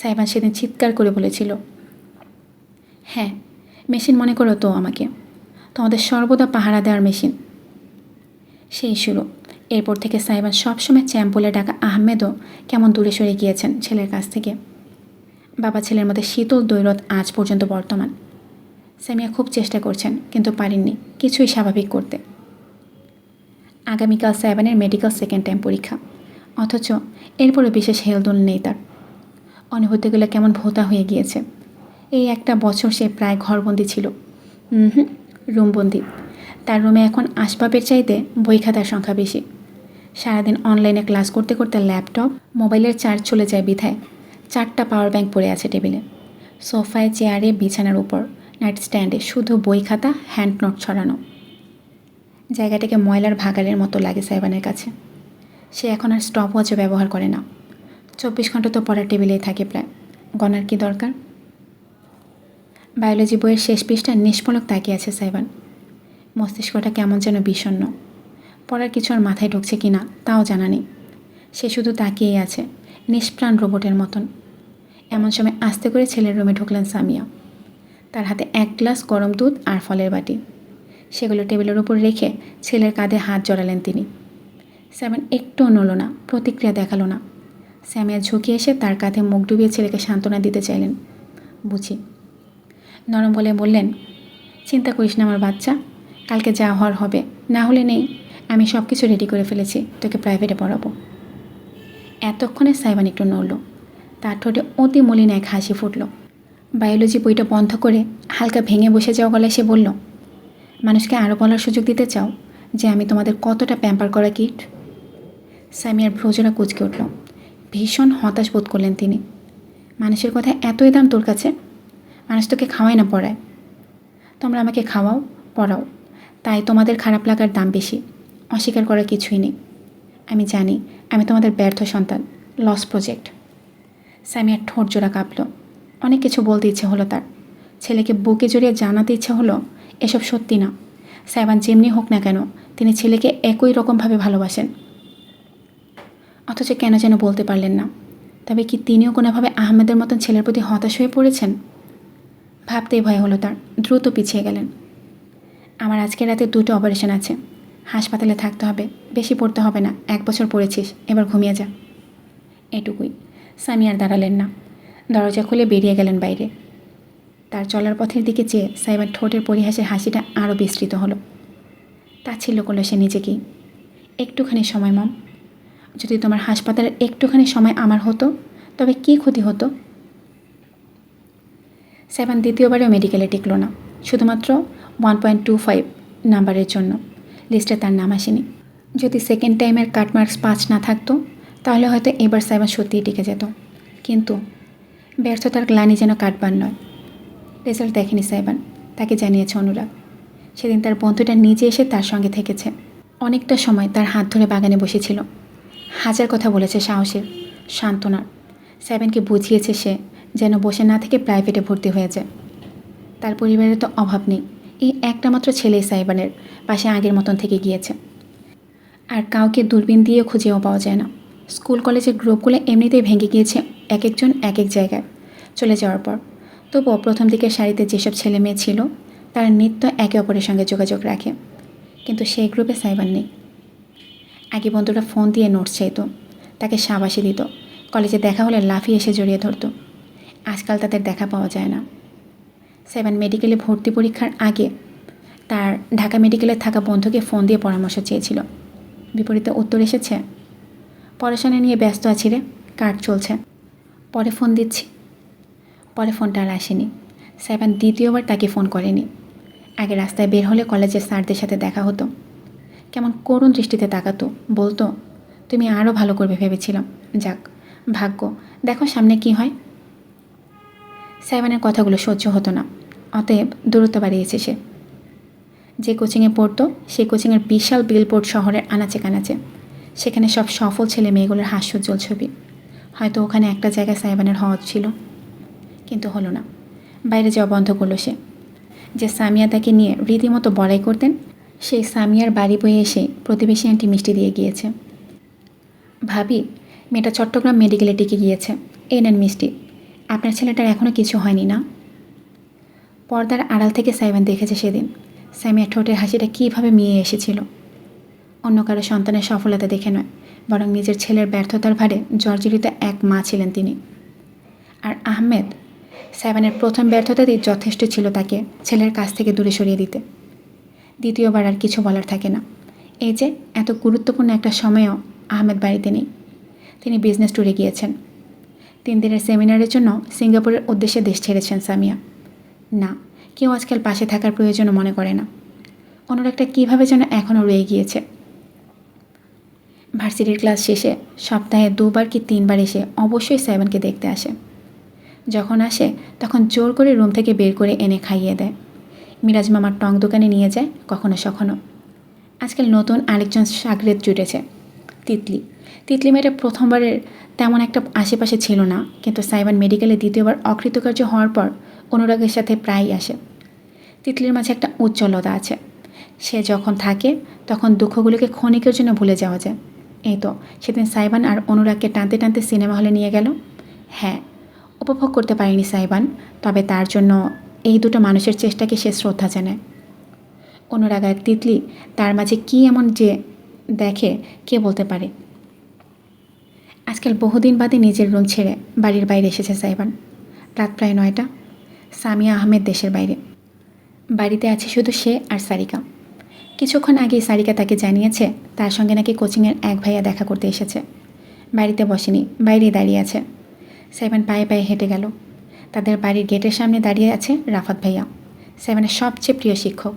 সাইবান সেদিন চিৎকার করে বলেছিল, হ্যাঁ, মেশিন মনে করো তো আমাকে, তোমাদের সর্বদা পাহারা দেওয়ার মেশিন। সেই শুরু। এরপর থেকে সাইবান সবসময় চ্যাম্প বলে ডাকা আহমেদও কেমন দূরে সরে গিয়েছেন ছেলের কাছ থেকে। বাবা ছেলের মধ্যে শীতল দৈরত আজ পর্যন্ত বর্তমান। সামিয়া খুব চেষ্টা করছেন, কিন্তু পারেননি কিছুই স্বাভাবিক করতে। আগামীকাল সাইবানের মেডিকেল সেকেন্ড টাইম পরীক্ষা, অথচ এরপরে বিশেষ হেলদোল নেই তার। অনুভূতিগুলো কেমন ভোতা হয়ে গিয়েছে। এই 1 বছর সে প্রায় ঘরবন্দি ছিল, রুমবন্দি। তার রুমে এখন আসবাবের চাইতে বই খাতার সংখ্যা বেশি। সারাদিন অনলাইনে ক্লাস করতে করতে ল্যাপটপ, মোবাইলের চার্জ চলে যায় বিধায় 4টা পাওয়ার ব্যাংক পড়ে আছে টেবিলে, সোফায়, চেয়ারে, বিছানার উপর, নাইট স্ট্যান্ডে শুধু বই খাতা, হ্যান্ড নোট ছড়ানো। জায়গাটাকে ময়লার ভাগাড়ের মতো লাগে সাইবানের কাছে। সে এখন আর স্টপ ওয়াচও ব্যবহার করে না। 24 ঘন্টা তো পড়ার টেবিলেই থাকে প্রায়, গণার কি দরকার। বায়োলজি বইয়ের শেষ পৃষ্ঠা নিষ্পলক তাকিয়ে আছে সাইবান। মস্তিষ্কটা কেমন যেন বিষণ্ণ। পড়ার কিছু আর মাথায় ঢুকছে কি না তাও জানা নেই। সে শুধু তাকিয়েই আছে, নিষ্প্রাণ রোবটের মতন। এমন সময় আস্তে করে ছেলের রুমে ঢুকলেন সামিয়া। তার হাতে 1 গ্লাস গরম দুধ আর ফলের বাটি। সেগুলো টেবিলের উপর রেখে ছেলের কাঁধে হাত জড়ালেন তিনি। সাইমন একটুও নড়ল না, প্রতিক্রিয়া দেখালো না। সামিয়া ঝুঁকে এসে তার কাঁধে মুখ ডুবিয়ে ছেলেকে সান্ত্বনা দিতে চাইলেন। বুঝি, নরম বলে বললেন, চিন্তা করিস না আমার বাচ্চা, কালকে যা হওয়ার হবে, না হলে নেই, আমি সব কিছু রেডি করে ফেলেছি, তোকে প্রাইভেটে পড়াবো। এতক্ষণে সাইমন একটু নড়ল, তার ঠোঁটে অতি মলিন এক হাসি ফুটল। বায়োলজি বইটা বন্ধ করে হালকা ভেঙে বসে যাওয়া গলায় সে বলল, মানুষকে আরও বলার সুযোগ দিতে চাও যে আমি তোমাদের কতটা প্যাম্পার করা কিট? সামিয়ার ভ্রজরা কুঁচকে উঠল। ভীষণ হতাশ বোধ করলেন তিনি। মানুষের কথা এতই দাম তোর কাছে? মানুষ তোকে খাওয়ায় না পড়ায়। তোমরা আমাকে খাওয়াও, পড়াও, তাই তোমাদের খারাপ লাগার দাম বেশি। অস্বীকার করার কিছুই নেই। আমি জানি আমি তোমাদের ব্যর্থ সন্তান, লস প্রজেক্ট। সামিয়ার ঠোঁট জোড়া কাঁপল। অনেক কিছু বলতে ইচ্ছে হলো তার। ছেলেকে বুকে জড়িয়ে জানাতে ইচ্ছে হলো এসব সত্যি না। সাইবান যেমনি হোক না কেন, তিনি ছেলেকে একই রকমভাবে ভালোবাসেন। অথচ কেন যেন বলতে পারলেন না। তবে কি তিনিও কোনোভাবে আহমেদের মতন ছেলের প্রতি হতাশ হয়ে পড়েছেন? ভাবতেই ভয় হলো তার। দ্রুত পিছিয়ে গেলেন। আমার আজকে রাতে 2টো অপারেশন আছে, হাসপাতালে থাকতে হবে, বেশি পড়তে হবে না, 1 বছর পড়েছিস, এবার ঘুমিয়ে যা। এটুকুই। সামিয়ার দাঁড়ালেন না, দরজা খুলে বেরিয়ে গেলেন বাইরে। তার চলার পথের দিকে চেয়ে সাইবার ঠোঁটের পরিহাসের হাসিটা আরও বিস্তৃত হলো। তাচ্ছিল্য করল সে নিজেকেই। একটুখানি সময় মম, যদি তোমার হাসপাতালের একটুখানি সময় আমার হতো তবে কী ক্ষতি হতো? সাইবান দ্বিতীয়বারেও মেডিকেলে টিকল না, শুধুমাত্র 1.25 নাম্বারের জন্য। লিস্টে তার নাম আসেনি। যদি সেকেন্ড টাইমের কাটমার্কস 5 না থাকতো তাহলে হয়তো এবার সাইবান সত্যিই টিকে যেত। কিন্তু ব্যর্থতার গ্লানি যেন কাটবার নয়। রেজাল্ট দেখেনি সাইবান, তাকে জানিয়েছে অনুরাগ। সেদিন তার বন্ধুটা নিজে এসে তার সঙ্গে থেকেছে। অনেকটা সময় তার হাত ধরে বাগানে বসেছিল। হাজার কথা বলেছে সাহসের, সান্ত্বনার। সাইবানকে বুঝিয়েছে সে যেন বসে না থেকে প্রাইভেটে ভর্তি হয়ে যায়। তার পরিবারের তো অভাব নেই। এই একটা মাত্র ছেলেই সাইবানের পাশে আগের মতন থেকে গিয়েছে। আর কাউকে দূরবীন দিয়ে খুঁজেও পাওয়া যায় না। স্কুল কলেজের গ্রুপগুলো এমনিতেই ভেঙে গিয়েছে এক একজন এক এক জায়গায় চলে যাওয়ার পর। তবুও প্রথম দিকের সারিতে যেসব ছেলে মেয়ে ছিল তারা নিত্য একে অপরের সঙ্গে যোগাযোগ রাখে, কিন্তু সেই গ্রুপে সাইবান নেই। আগে বন্ধুরা ফোন দিয়ে নোটস চাইতো, তাকে শাবাশি দিত, কলেজে দেখা হলে লাফিয়ে এসে জড়িয়ে ধরতো। আজকাল তাদের দেখা পাওয়া যায় না। সাইবান মেডিকেলে ভর্তি পরীক্ষার আগে তার ঢাকা মেডিকেলে থাকা বন্ধুকে ফোন দিয়ে পরামর্শ চেয়েছিল। বিপরীতে উত্তর এসেছে, পড়াশোনা নিয়ে ব্যস্ত আছি রে, কার্ড চলছে, পরে ফোন দিচ্ছি। পরে ফোনটা আর আসেনি। সাইবান দ্বিতীয়বার তাকে ফোন করেনি। আগে রাস্তায় বের হলে কলেজের স্যারদের সাথে দেখা হতো, কেমন করুণ দৃষ্টিতে তাকাতো, বলতো, তুমি আরও ভালো করবে ভেবেছিলাম, যাক ভাগ্য, দেখো সামনে কি হয়। সাইবানের কথাগুলো সহ্য হতো না, অতএব দূরত্ব বাড়িয়েছে সে। যে কোচিংয়ে পড়তো সেই কোচিংয়ের বিশাল বিলবোর্ড শহরের আনাচে কানাচে, সেখানে সব সফল ছেলে মেয়েগুলোর হাস্যোজ্জ্বল ছবি। হয়তো ওখানে একটা জায়গায় সাইবানের হওয়া ছিল, কিন্তু হলো না। বাইরে যাওয়া বন্ধ করলো সে। যে সামিয়া তাকে নিয়ে রীতিমতো বড়াই করতেন, সেই সামিয়ার বাড়ি বয়ে এসে প্রতিবেশী আন্টি মিষ্টি দিয়ে গিয়েছে। ভাবি, মেয়েটা চট্টগ্রাম মেডিকেলে টিকে গিয়েছে, এই নেন মিষ্টি, আপনার ছেলেটার এখনও কিছু হয়নি না? পর্দার আড়াল থেকে সাইবান দেখেছে সেদিন সামিয়ার ঠোঁটের হাসিটা কীভাবে মিয়ে এসেছিল। অন্য কারো সন্তানের সফলতা দেখে নয়, বরং নিজের ছেলের ব্যর্থতার ভারে জর্জরিত এক মা ছিলেন তিনি। আর আহমেদ, সাইবানের প্রথম ব্যর্থতাতেই যথেষ্ট ছিল তাকে ছেলের কাছ থেকে দূরে সরিয়ে দিতে। দ্বিতীয়বার আর কিছু বলার থাকে না। এই যে এত গুরুত্বপূর্ণ একটা সময়ও আহমেদ বাড়িতে নেই, তিনি বিজনেস ট্যুরে গিয়েছেন। 3 দিনের সেমিনারের জন্য সিঙ্গাপুরের উদ্দেশ্যে দেশ ছেড়েছেন সামিয়া। না, কেউ আজকাল পাশে থাকার প্রয়োজনও মনে করে না। অনুরাগটা কীভাবে যেন এখনও রয়ে গিয়েছে। ভার্সিটির ক্লাস শেষে সপ্তাহে 2বার কি 3বার এসে অবশ্যই সাইবানকে দেখতে আসে। যখন আসে তখন জোর করে রুম থেকে বের করে এনে খাইয়ে দেয়। মিরাজ মামার টং দোকানে নিয়ে যায় কখনো সখনো। আজকাল নতুন আরেকজন সাগরেদ জুটেছে, তিতলি। তিতলি মেয়েটা প্রথমবারের তেমন একটা আশেপাশে ছিল না, কিন্তু সাইবান মেডিকেলে দ্বিতীয়বার অকৃতকার্য হওয়ার পর অনুরাগের সাথে প্রায়ই আসে। তিতলির মাঝে একটা উজ্জ্বলতা আছে, সে যখন থাকে তখন দুঃখগুলোকে ক্ষণিকের জন্য ভুলে যাওয়া যায়। এই তো সেদিন সাইবান আর অনুরাগকে টানতে টানতে সিনেমা হলে নিয়ে গেল। হ্যাঁ, উপভোগ করতে পারেনি সাইবান, তবে তার জন্য এই দুটো মানুষের চেষ্টাকে সে শ্রদ্ধা জানায়। অনুরাগ আর তিতলি তার মাঝে কী এমন যে দেখে কে বলতে পারে। আজকাল বহুদিন বাদে নিজের রুম ছেড়ে বাড়ির বাইরে এসেছে সাইবান। রাত প্রায় 9টা। সামিয়া আহমেদ দেশের বাইরে। বাড়িতে আছে শুধু সে আর সারিকা। কিছুক্ষণ আগেই সারিকা তাকে জানিয়েছে তার সঙ্গে নাকি কোচিংয়ের এক ভাইয়া দেখা করতে এসেছে। বাড়িতে বসেনি, বাইরেই দাঁড়িয়ে আছে। সাইবান পায়ে পায়ে হেঁটে গেল। তাদের বাড়ির গেটের সামনে দাঁড়িয়ে আছে রাফাত ভাইয়া, সাইবানের সবচেয়ে প্রিয় শিক্ষক।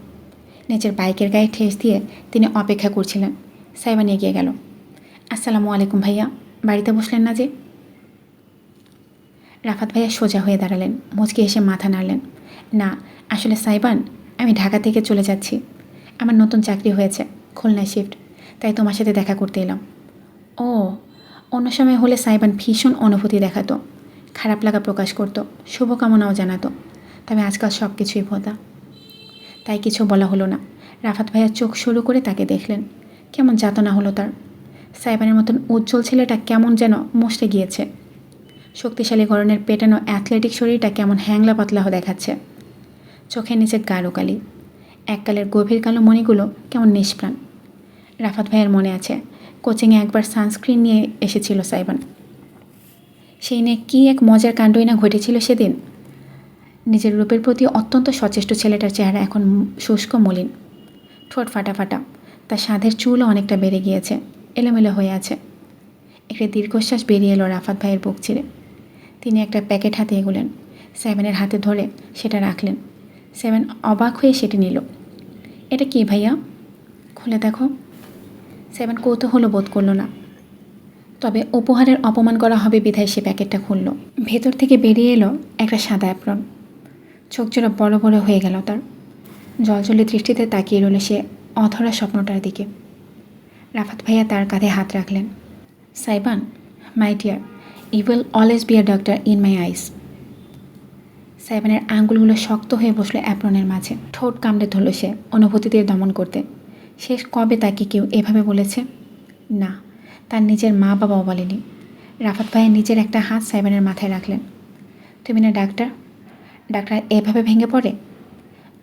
নিজের বাইকের গায়ে ঠেস দিয়ে তিনি অপেক্ষা করছিলেন। সাইবান এগিয়ে গেল। আসসালামু আলাইকুম ভাইয়া, বাড়িতে বসলেন না যে? রাফাত ভাইয়া সোজা হয়ে দাঁড়ালেন, মুচকি এসে মাথা নাড়লেন। না, আসলে সাইবান, আমি ঢাকা থেকে চলে যাচ্ছি। আমার নতুন চাকরি হয়েছে, খুলনায় শিফট, তাই তোমার সাথে দেখা করতে এলাম। ও, অন্য সময় হলে সাইবান ভীষণ অনুভূতি দেখাতো, খারাপ লাগা প্রকাশ করতো, শুভকামনাও জানাতো। তবে আজকাল সব কিছুই ভোতা। তাই কিছু বলা হলো না। রাফাত ভাইয়া চোখ শুরু করে তাকে দেখলেন। কেমন যাতনা হলো তার। সাইবানের মতন উজ্জ্বল ছেলেটা কেমন যেন মুষড়ে গিয়েছে। শক্তিশালী গড়নের পেটানো অ্যাথলেটিক শরীরটা কেমন হ্যাংলা পাতলা দেখাচ্ছে। চোখের নিচে গাঢ় কালি, এককালের গভীর কালো মণিগুলো কেমন নিষ্প্রাণ। রাফাত ভাইয়ের মনে আছে কোচিংয়ে একবার সানস্ক্রিন নিয়ে এসেছিল সাইবান। সেই নিয়ে কী এক মজার কাণ্ডই না ঘটেছিল সেদিন। নিজের রূপের প্রতি অত্যন্ত সচেষ্ট ছেলেটার চেহারা এখন শুষ্ক মলিন, ঠোঁট ফাটা ফাটা, তার সাধের চুলও অনেকটা বেড়ে গিয়েছে, এলোমেলো হয়ে আছে। একটি দীর্ঘশ্বাস বেরিয়ে এলো রাফাত ভাইয়ের বুক চিরে। তিনি একটা প্যাকেট হাতে এগোলেন, সাইবানের হাতে ধরে সেটা রাখলেন। সাইবান অবাক হয়ে সেটি নিল। এটা কি ভাইয়া? খুলে দেখো। সাইবান কৌতূহল বোধ করল না, তবে উপহারের অপমান করা হবে বিধায় সে প্যাকেটটা খুলল। ভেতর থেকে বেরিয়ে এলো একটা সাদা অ্যাপ্রন। চোখ জোড়া বড় বড় হয়ে গেল তার। জলজলে দৃষ্টিতে তাকিয়ে রইল সে অধরা স্বপ্নটার দিকে। রাফাত ভাইয়া তার কাঁধে হাত রাখলেন। Saiban, my dear, you will always be a doctor in my eyes. সাইবানের আঙ্গুলগুলো শক্ত হয়ে বসলো অ্যাপ্রনের মাঝে। ঠোঁট কামড়ে ধরল সে অনুভূতি দিয়ে দমন করতে। শেষ কবে তাকে কেউ এভাবে বলেছে? না, তার নিজের মা বাবাও বলেনি। রাফাত ভাইয়া নিজের একটা হাত সাইবানের মাথায় রাখলেন। তুমি না ডাক্তার, ডাক্তার এভাবে ভেঙে পড়ে?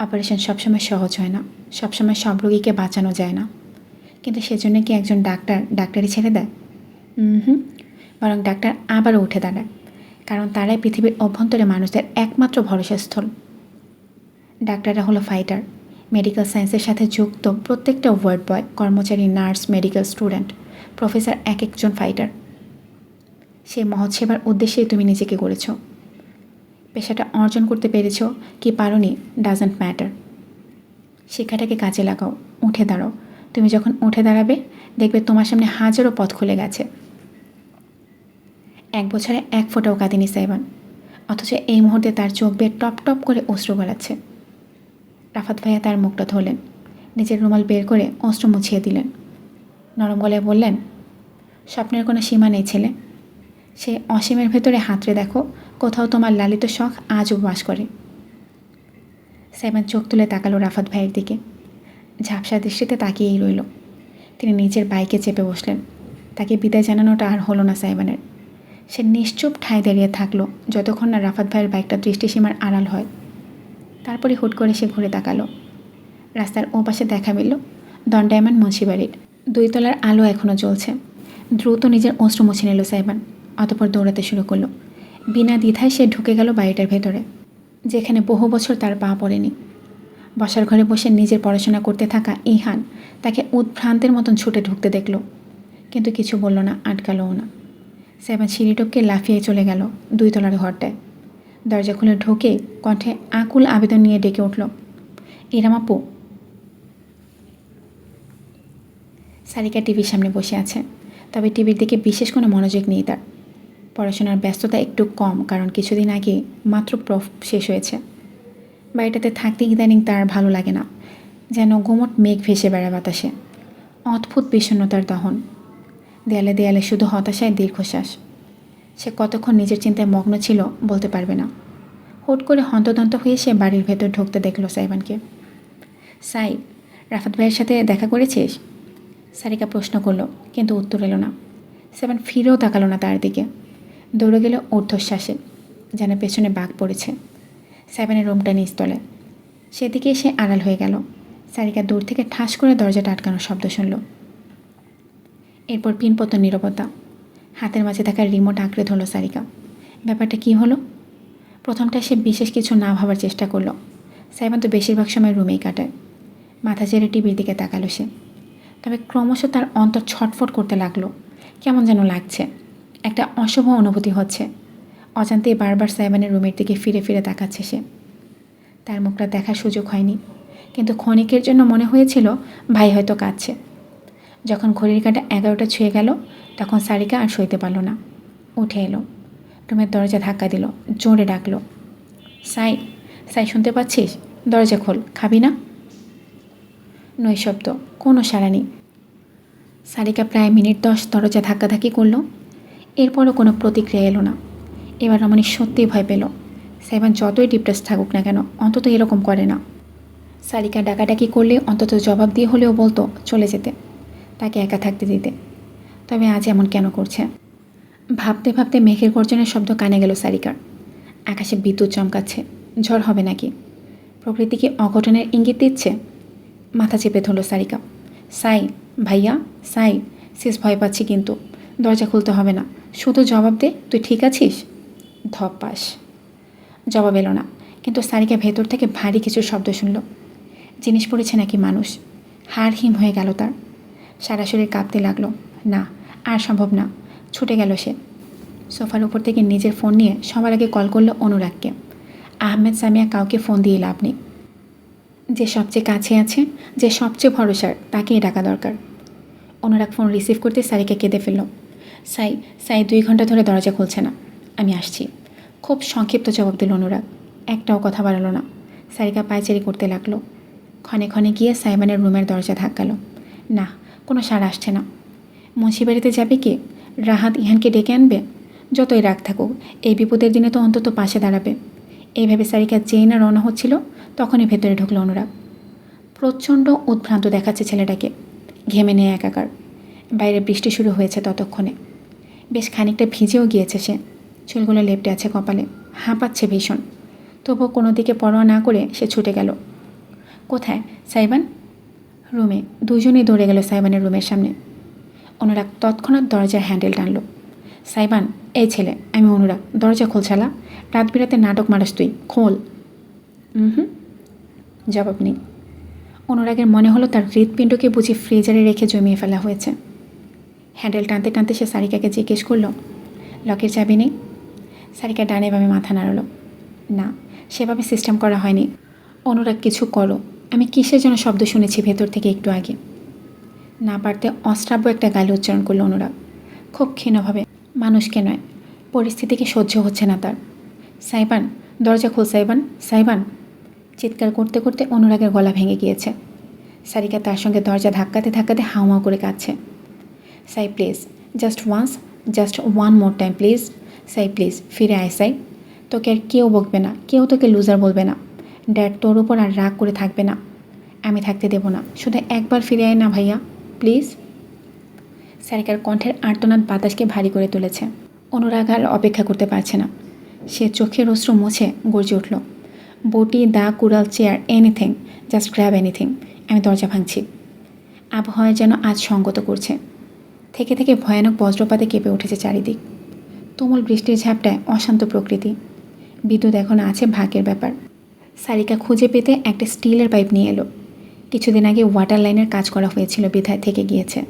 অপারেশন সবসময় সহজ হয় না, সবসময় সব রোগীকে বাঁচানো যায় না। কিন্তু সেজন্য কি একজন ডাক্তার ডাক্তারি ছেড়ে দেয়? বরং ডাক্তার আবারও উঠে দাঁড়ায়, কারণ তারাই পৃথিবীর অভ্যন্তরে মানুষদের একমাত্র ভরসাস্থল। ডাক্তাররা হলো ফাইটার। মেডিকেল সায়েন্সের সাথে যুক্ত প্রত্যেকটা ওয়ার্ড বয়, কর্মচারী, নার্স, মেডিকেল স্টুডেন্ট, প্রফেসর এক একজন ফাইটার। সেই মহৎ সেবার উদ্দেশ্যেই তুমি নিজেকে গড়েছ। পেশাটা অর্জন করতে পেরেছ কি পারোনি ডাজন্ট ম্যাটার। শিক্ষাটাকে কাজে লাগাও, উঠে দাঁড়াও। তুমি যখন উঠে দাঁড়াবে দেখবে তোমার সামনে হাজারো পথ খুলে গেছে। 1 বছরে 1 ফোঁটাও কাঁদেনি সাইবান, অথচ এই মুহূর্তে তার চোখ বেয়ে টপ টপ করে অশ্রু গড়াচ্ছে। রাফাত ভাইয়া তার মুখটা ধরলেন, নিজের রুমাল বের করে অশ্রু মুছিয়ে দিলেন। নরম গলায় বললেন, স্বপ্নের কোনো সীমা নেই ছেলে। সে অসীমের ভেতরে হাতড়ে দেখো, কোথাও তোমার লালিত শখ আজও বাস করে। সাইবান চোখ তুলে তাকালো রাফাত ভাইয়ের দিকে। ঝাপসা দৃষ্টিতে তাকিয়েই রইল। তিনি নিজের বাইকে চেপে বসলেন। তাকে বিদায় জানানোটা আর হলো না সাইবানের। সে নিশ্চুপ ঠাঁই দাঁড়িয়ে থাকলো যতক্ষণ না রাফাত ভাইয়ের বাইকটা দৃষ্টিসীমার আড়াল হয়। তারপরে হুট করে সে ঘুরে তাকালো। রাস্তার ওপাশে দেখা মিলল দণ্ডায়মান মুন্সিবাড়ির 2 তলার আলো এখনও জ্বলছে। দ্রুত নিজের অশ্রু মুছে নিল সাইবান, অতঃপর দৌড়াতে শুরু করলো। বিনা দ্বিধায় সে ঢুকে গেল বাড়িটার ভেতরে, যেখানে বহু বছর তার পা পড়েনি। বসার ঘরে বসে নিজের পড়াশোনা করতে থাকা ইহান তাকে উদ্ভ্রান্তের মতন ছুটে ঢুকতে দেখল, কিন্তু কিছু বলল না, আটকালও না। সাইবান সিঁড়ি টপকে লাফিয়ে চলে গেল 2 তলার ঘরটায়। দরজা খুলে ঢোকে কণ্ঠে আকুল আবেদন নিয়ে ডেকে উঠল, ইরাম আপু। সারিকা টিভির সামনে বসে আছে, তবে টিভির দিকে বিশেষ কোনো মনোযোগ নেই তার। পড়াশোনার ব্যস্ততা একটু কম, কারণ কিছুদিন আগে মাত্র প্রফ শেষ হয়েছে। বাড়িটাতে থাকতে ইদানিং তার ভালো লাগে না, যেন গুমট মেঘ ভেসে বেড়ায় বাতাসে। অদ্ভুত বিষণ্ণতার দহন। দেয়ালে দেয়ালে শুধু হতাশায় দীর্ঘশ্বাস। সে কতক্ষণ নিজের চিন্তায় মগ্ন ছিল বলতে পারবে না। হুট করে হন্তদন্ত হয়ে সে বাড়ির ভেতর ঢুকতে দেখল সাইবানকে। সাই, রাফাত ভাইয়ের সাথে দেখা করেছিস? সারিকা প্রশ্ন করলো, কিন্তু উত্তর এলো না। সাইবান ফিরেও তাকালো না তার দিকে। দৌড়ে গেল ঊর্ধ্বশ্বাসে, যেন পেছনে বাঘ পড়েছে। সাইবানের রুমটা নিচতলায়। সেদিকে এসে আড়াল হয়ে গেল। সারিকা দূর থেকে ঠাস করে দরজাটা আটকানোর শব্দ শুনল। এরপর পিনপতন নীরবতা। হাতের মাঝে থাকা রিমোট আঁকড়ে ধরল সারিকা। ব্যাপারটা কি হলো? প্রথমটা সে বিশেষ কিছু না ভাবার চেষ্টা করলো। সাইবান তো বেশিরভাগ সময় রুমেই কাটায়। মাথা ছেড়ে টিভির দিকে তাকালো সে। তবে ক্রমশ তার অন্তর ছটফট করতে লাগলো। কেমন যেন লাগছে, একটা অশুভ অনুভূতি হচ্ছে। অজান্তেই বারবার সাইবানের রুমের দিকে ফিরে ফিরে তাকাচ্ছে সে। তার মুখটা দেখার সুযোগ হয়নি, কিন্তু ক্ষণিকের জন্য মনে হয়েছিল ভাই হয়তো কাঁদছে। যখন ঘড়ির কাঁটা 11টা ছুঁয়ে গেল, তখন সারিকা আর সইতে পারল না। উঠে এলো, রুমের দরজা ধাক্কা দিল, জোরে ডাকলো, সাই, সাই শুনতে পাচ্ছিস? দরজা খোল, খাবি না? নৈশব্দ, কোনো সাড়া নেই। সারিকা প্রায় মিনিট 10 দরজা ধাক্কাধাক্কি করলো। এরপরও কোনো প্রতিক্রিয়া এলো না। এবার রমণী সত্যিই ভয় পেল। সাইবান যতই ডিপ্রেস থাকুক না কেন, অন্তত এরকম করে না। সারিকা ডাকাডাকি করলে অন্তত জবাব দিয়ে হলেও বলতো চলে যেতে, তাকে একা থাকতে দিতে। তবে আজ এমন কেন করছে? ভাবতে ভাবতে মেঘের গর্জনের শব্দ কানে গেল সারিকার। আকাশে বিদ্যুৎ চমকাচ্ছে। ঝড় হবে নাকি? প্রকৃতি কি অঘটনের ইঙ্গিত দিচ্ছে? মাথা চেপে ধরল সারিকা। সাই, ভাইয়া, সাই, শেষ ভয় পাচ্ছি, কিন্তু দরজা খুলতে হবে না, শুধু জবাব দে তুই ঠিক আছিস। ধপাস। জবাব এলো না, কিন্তু সারিকা ভেতর থেকে ভারী কিছু শব্দ শুনল। জিনিস পড়েছে নাকি মানুষ? হাড় হিম হয়ে গেল তার। সারা শরীর কাঁপতে লাগলো। না, আর সম্ভব না। ছুটে গেল সে। সোফার উপর থেকে নিজের ফোন নিয়ে সবার আগে কল করলো অনুরাগকে। আহমেদ সামিয়া কাউকে ফোন দিয়ে লাভ নেই। যে সবচেয়ে কাছে আছে, যে সবচেয়ে ভরসার, তাকেই ডাকা দরকার। অনুরাগ ফোন রিসিভ করতে সারিকা কেঁদে ফেলল। সাই, সাই 2 ঘন্টা ধরে দরজা খুলছে না, আমি আসছি। খুব সংক্ষিপ্ত জবাব দিল অনুরাগ। একটাও কথা বাড়ালো না। সারিকা পায়চারি করতে লাগলো। ক্ষণে ক্ষণে গিয়ে সাইবানের রুমের দরজা ধাক্কালো। না, কোনো সাড়া আসছে না। মুন্সিবাড়িতে যাবে কি? রাহাত ইহানকে ডেকে আনবে? যতই রাগ থাকুক, এই বিপদের দিনে তো অন্তত পাশে দাঁড়াবে। এইভাবে সারিকা যেই না রওনা হচ্ছিল, তখনই ভেতরে ঢুকলো অনুরাগ। প্রচণ্ড উদ্ভ্রান্ত দেখাচ্ছে ছেলেটাকে, ঘেমে নিয়ে একাকার। বাইরে বৃষ্টি শুরু হয়েছে ততক্ষণে। বেশ খানিকটা ভিজেও গিয়েছে সে। চুলগুলো লেপটে আছে কপালে, হাঁপাচ্ছে ভীষণ। তবুও কোনো দিকে পরোয়া না করে সে ছুটে গেল। কোথায় সাইবান? রুমে। দুজনেই দৌড়ে গেল সাইবানের রুমের সামনে। অনুরাগ তৎক্ষণাৎ দরজার হ্যান্ডেল টানল। সাইবান, এই ছেলে, আমি অনুরাগ, দরজা খোল শালা। রাত বিরাতে নাটক মারাস তুই, খোল। হুম। জবাব নেই। অনুরাগের মনে হলো তার হৃৎপিণ্ডকে বুঝি ফ্রিজারে রেখে জমিয়ে ফেলা হয়েছে। হ্যান্ডেল টানতে টানতে সে সারিকাকে জিজ্ঞেস করলো, লকের চাবি নেই? সারিকা ডানে বামে মাথা নাড়ল। না, সেভাবে সিস্টেম করা হয়নি। অনুরাগ, কিছু করো। আমি কিসের যেন শব্দ শুনেছি ভেতর থেকে একটু আগে। না পারতে অশ্রাব্য একটা গালি উচ্চারণ করলো অনুরাগ, খুব ক্ষীণভাবে। মানুষকে নয়, পরিস্থিতিকে সহ্য হচ্ছে না তার। সাইবান, দরজা খোল সাইবান, সাইবান। চিৎকার করতে করতে অনুরাগের গলা ভেঙে গিয়েছে। সারিকা তার সঙ্গে দরজা ধাক্কাতে ধাক্কাতে হাউমাউ করে কাঁদছে। Sai please, just once, just one more time please. Sai please, ফিরে আয় সাই। তোকে আর কেউ বকবে না, কেউ তোকে লুজার বলবে না। ড্যাড তোর ওপর আর রাগ করে থাকবে না। আমি থাকতে দেব না, শুধু একবার ফিরে আয় না ভাইয়া, প্লিজ। সারিকার কণ্ঠের আর্তনাদ বাতাসকে ভারী করে তুলেছে। অনুরাগ আর অপেক্ষা করতে পারছে না। সে চোখের অশ্রু মুছে গর্জে উঠল, বটি, দা, কুড়াল, chair, anything, just grab anything. আমি দরজা ভাঙছি। আবহাওয়া যেন আজ সঙ্গত করছে। থেকে থেকে ভয়ানক বজ্রপাতে কেঁপে উঠেছে চারিদিক। তুমুল বৃষ্টির ঝাপটায় অশান্ত প্রকৃতি। বিদ্যুৎ এখন আছে ভাগ্যের ব্যাপার। সারিকা খুঁজে পেতে একটা স্টিলের পাইপ নিয়ে এলো। কিছুদিন আগে ওয়াটার লাইনের কাজ করা হয়েছিল বিধায় থেকে গিয়েছে।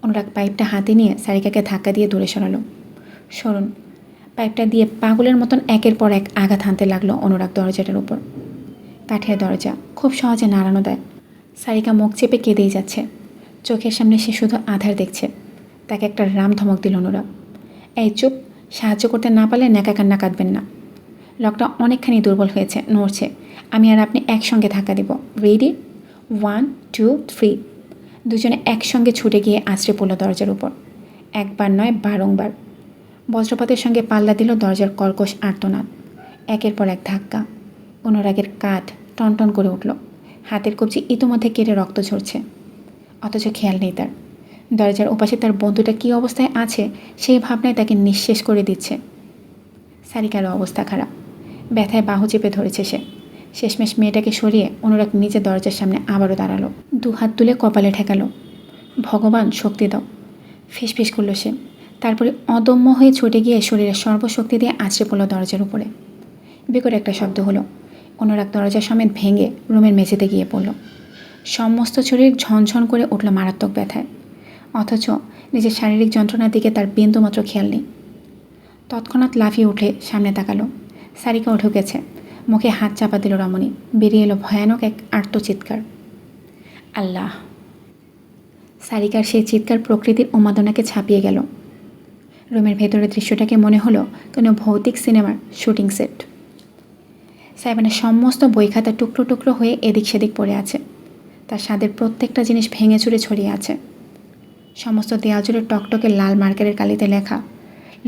অনুরাগ পাইপটা হাতে নিয়ে সারিকাকে ধাক্কা দিয়ে দূরে সরালো। সরুন। পাইপটা দিয়ে পাগলের মতন একের পর এক আঘাত হানতে লাগলো অনুরাগ দরজাটার উপর। কাঠের দরজা, খুব সহজে নাড়ানো দেয়। সারিকা মুখ চেপে কেঁদেই যাচ্ছে। চোখের সামনে সে শুধু আধার দেখছে। তাকে একটা রাম ধমক দিল অনুরাগ। এই চুপ, সাহায্য করতে না পারলে ন্যাকা কান্না কাঁদবেন না। লকটা অনেকখানি দুর্বল হয়েছে, নড়ছে। আমি আর আপনি একসঙ্গে ধাক্কা দেব। রেডি? 1, 2, 3। দুজনে একসঙ্গে ছুটে গিয়ে আছড়ে পড়ল দরজার উপর। একবার নয়, বারংবার। বজ্রপাতের সঙ্গে পাল্লা দিল দরজার কর্কশ আর্তনাদ। একের পর এক ধাক্কা। অনুরাগের কাঁধ টনটন করে উঠল। হাতের কবজি ইতোমধ্যে কেটে রক্ত ঝরছে, অথচ খেয়াল নেই তার। দরজার ওপাশে তার বন্ধুটা কী অবস্থায় আছে সেই ভাবনায় তাকে নিঃশেষ করে দিচ্ছে। সারিকারও অবস্থা খারাপ, ব্যথায় বাহু চেপে ধরেছে সে। শেষমেশ মেয়েটাকে সরিয়ে অনুরাগ নিজে দরজার সামনে আবারও দাঁড়ালো, 2 হাত তুলে কপালে ঠেকালো। ভগবান শক্তি দাও, ফিসফিস করল সে। তারপরে অদম্য হয়ে ছুটে গিয়ে শরীরের সর্বশক্তি দিয়ে আছড়ে পড়ল দরজার উপরে। বিকট একটা শব্দ হলো। অনুরাগ দরজা সমেত ভেঙে রুমের মেঝেতে গিয়ে পড়ল। সমস্ত শরীর ঝনঝন করে উঠল মারাত্মক ব্যথায়, অথচ নিজের শারীরিক যন্ত্রণার দিকে তার বিন্দুমাত্র খেয়াল নেই। তৎক্ষণাৎ লাফিয়ে উঠে সামনে তাকালো। সারিকা উঠে গেছে। মুখে হাত চাপা দিল রমণী। বেরিয়ে এলো ভয়ানক এক আর্তচিৎকার। আল্লাহ! সারিকার সেই চিৎকার প্রকৃতির উন্মাদনাকে ছাপিয়ে গেল। রুমের ভেতরের দৃশ্যটাকে মনে হলো কোনো ভৌতিক সিনেমার শুটিং সেট। সাইবানের সমস্ত বই খাতা টুকরো টুকরো হয়ে এদিক সেদিক পড়ে আছে। তার স্বাদের প্রত্যেকটা জিনিস ভেঙে চুরে ছড়িয়ে আছে। সমস্ত দেয়াল জুড়ে টকটকে লাল মার্কারের কালিতে লেখা,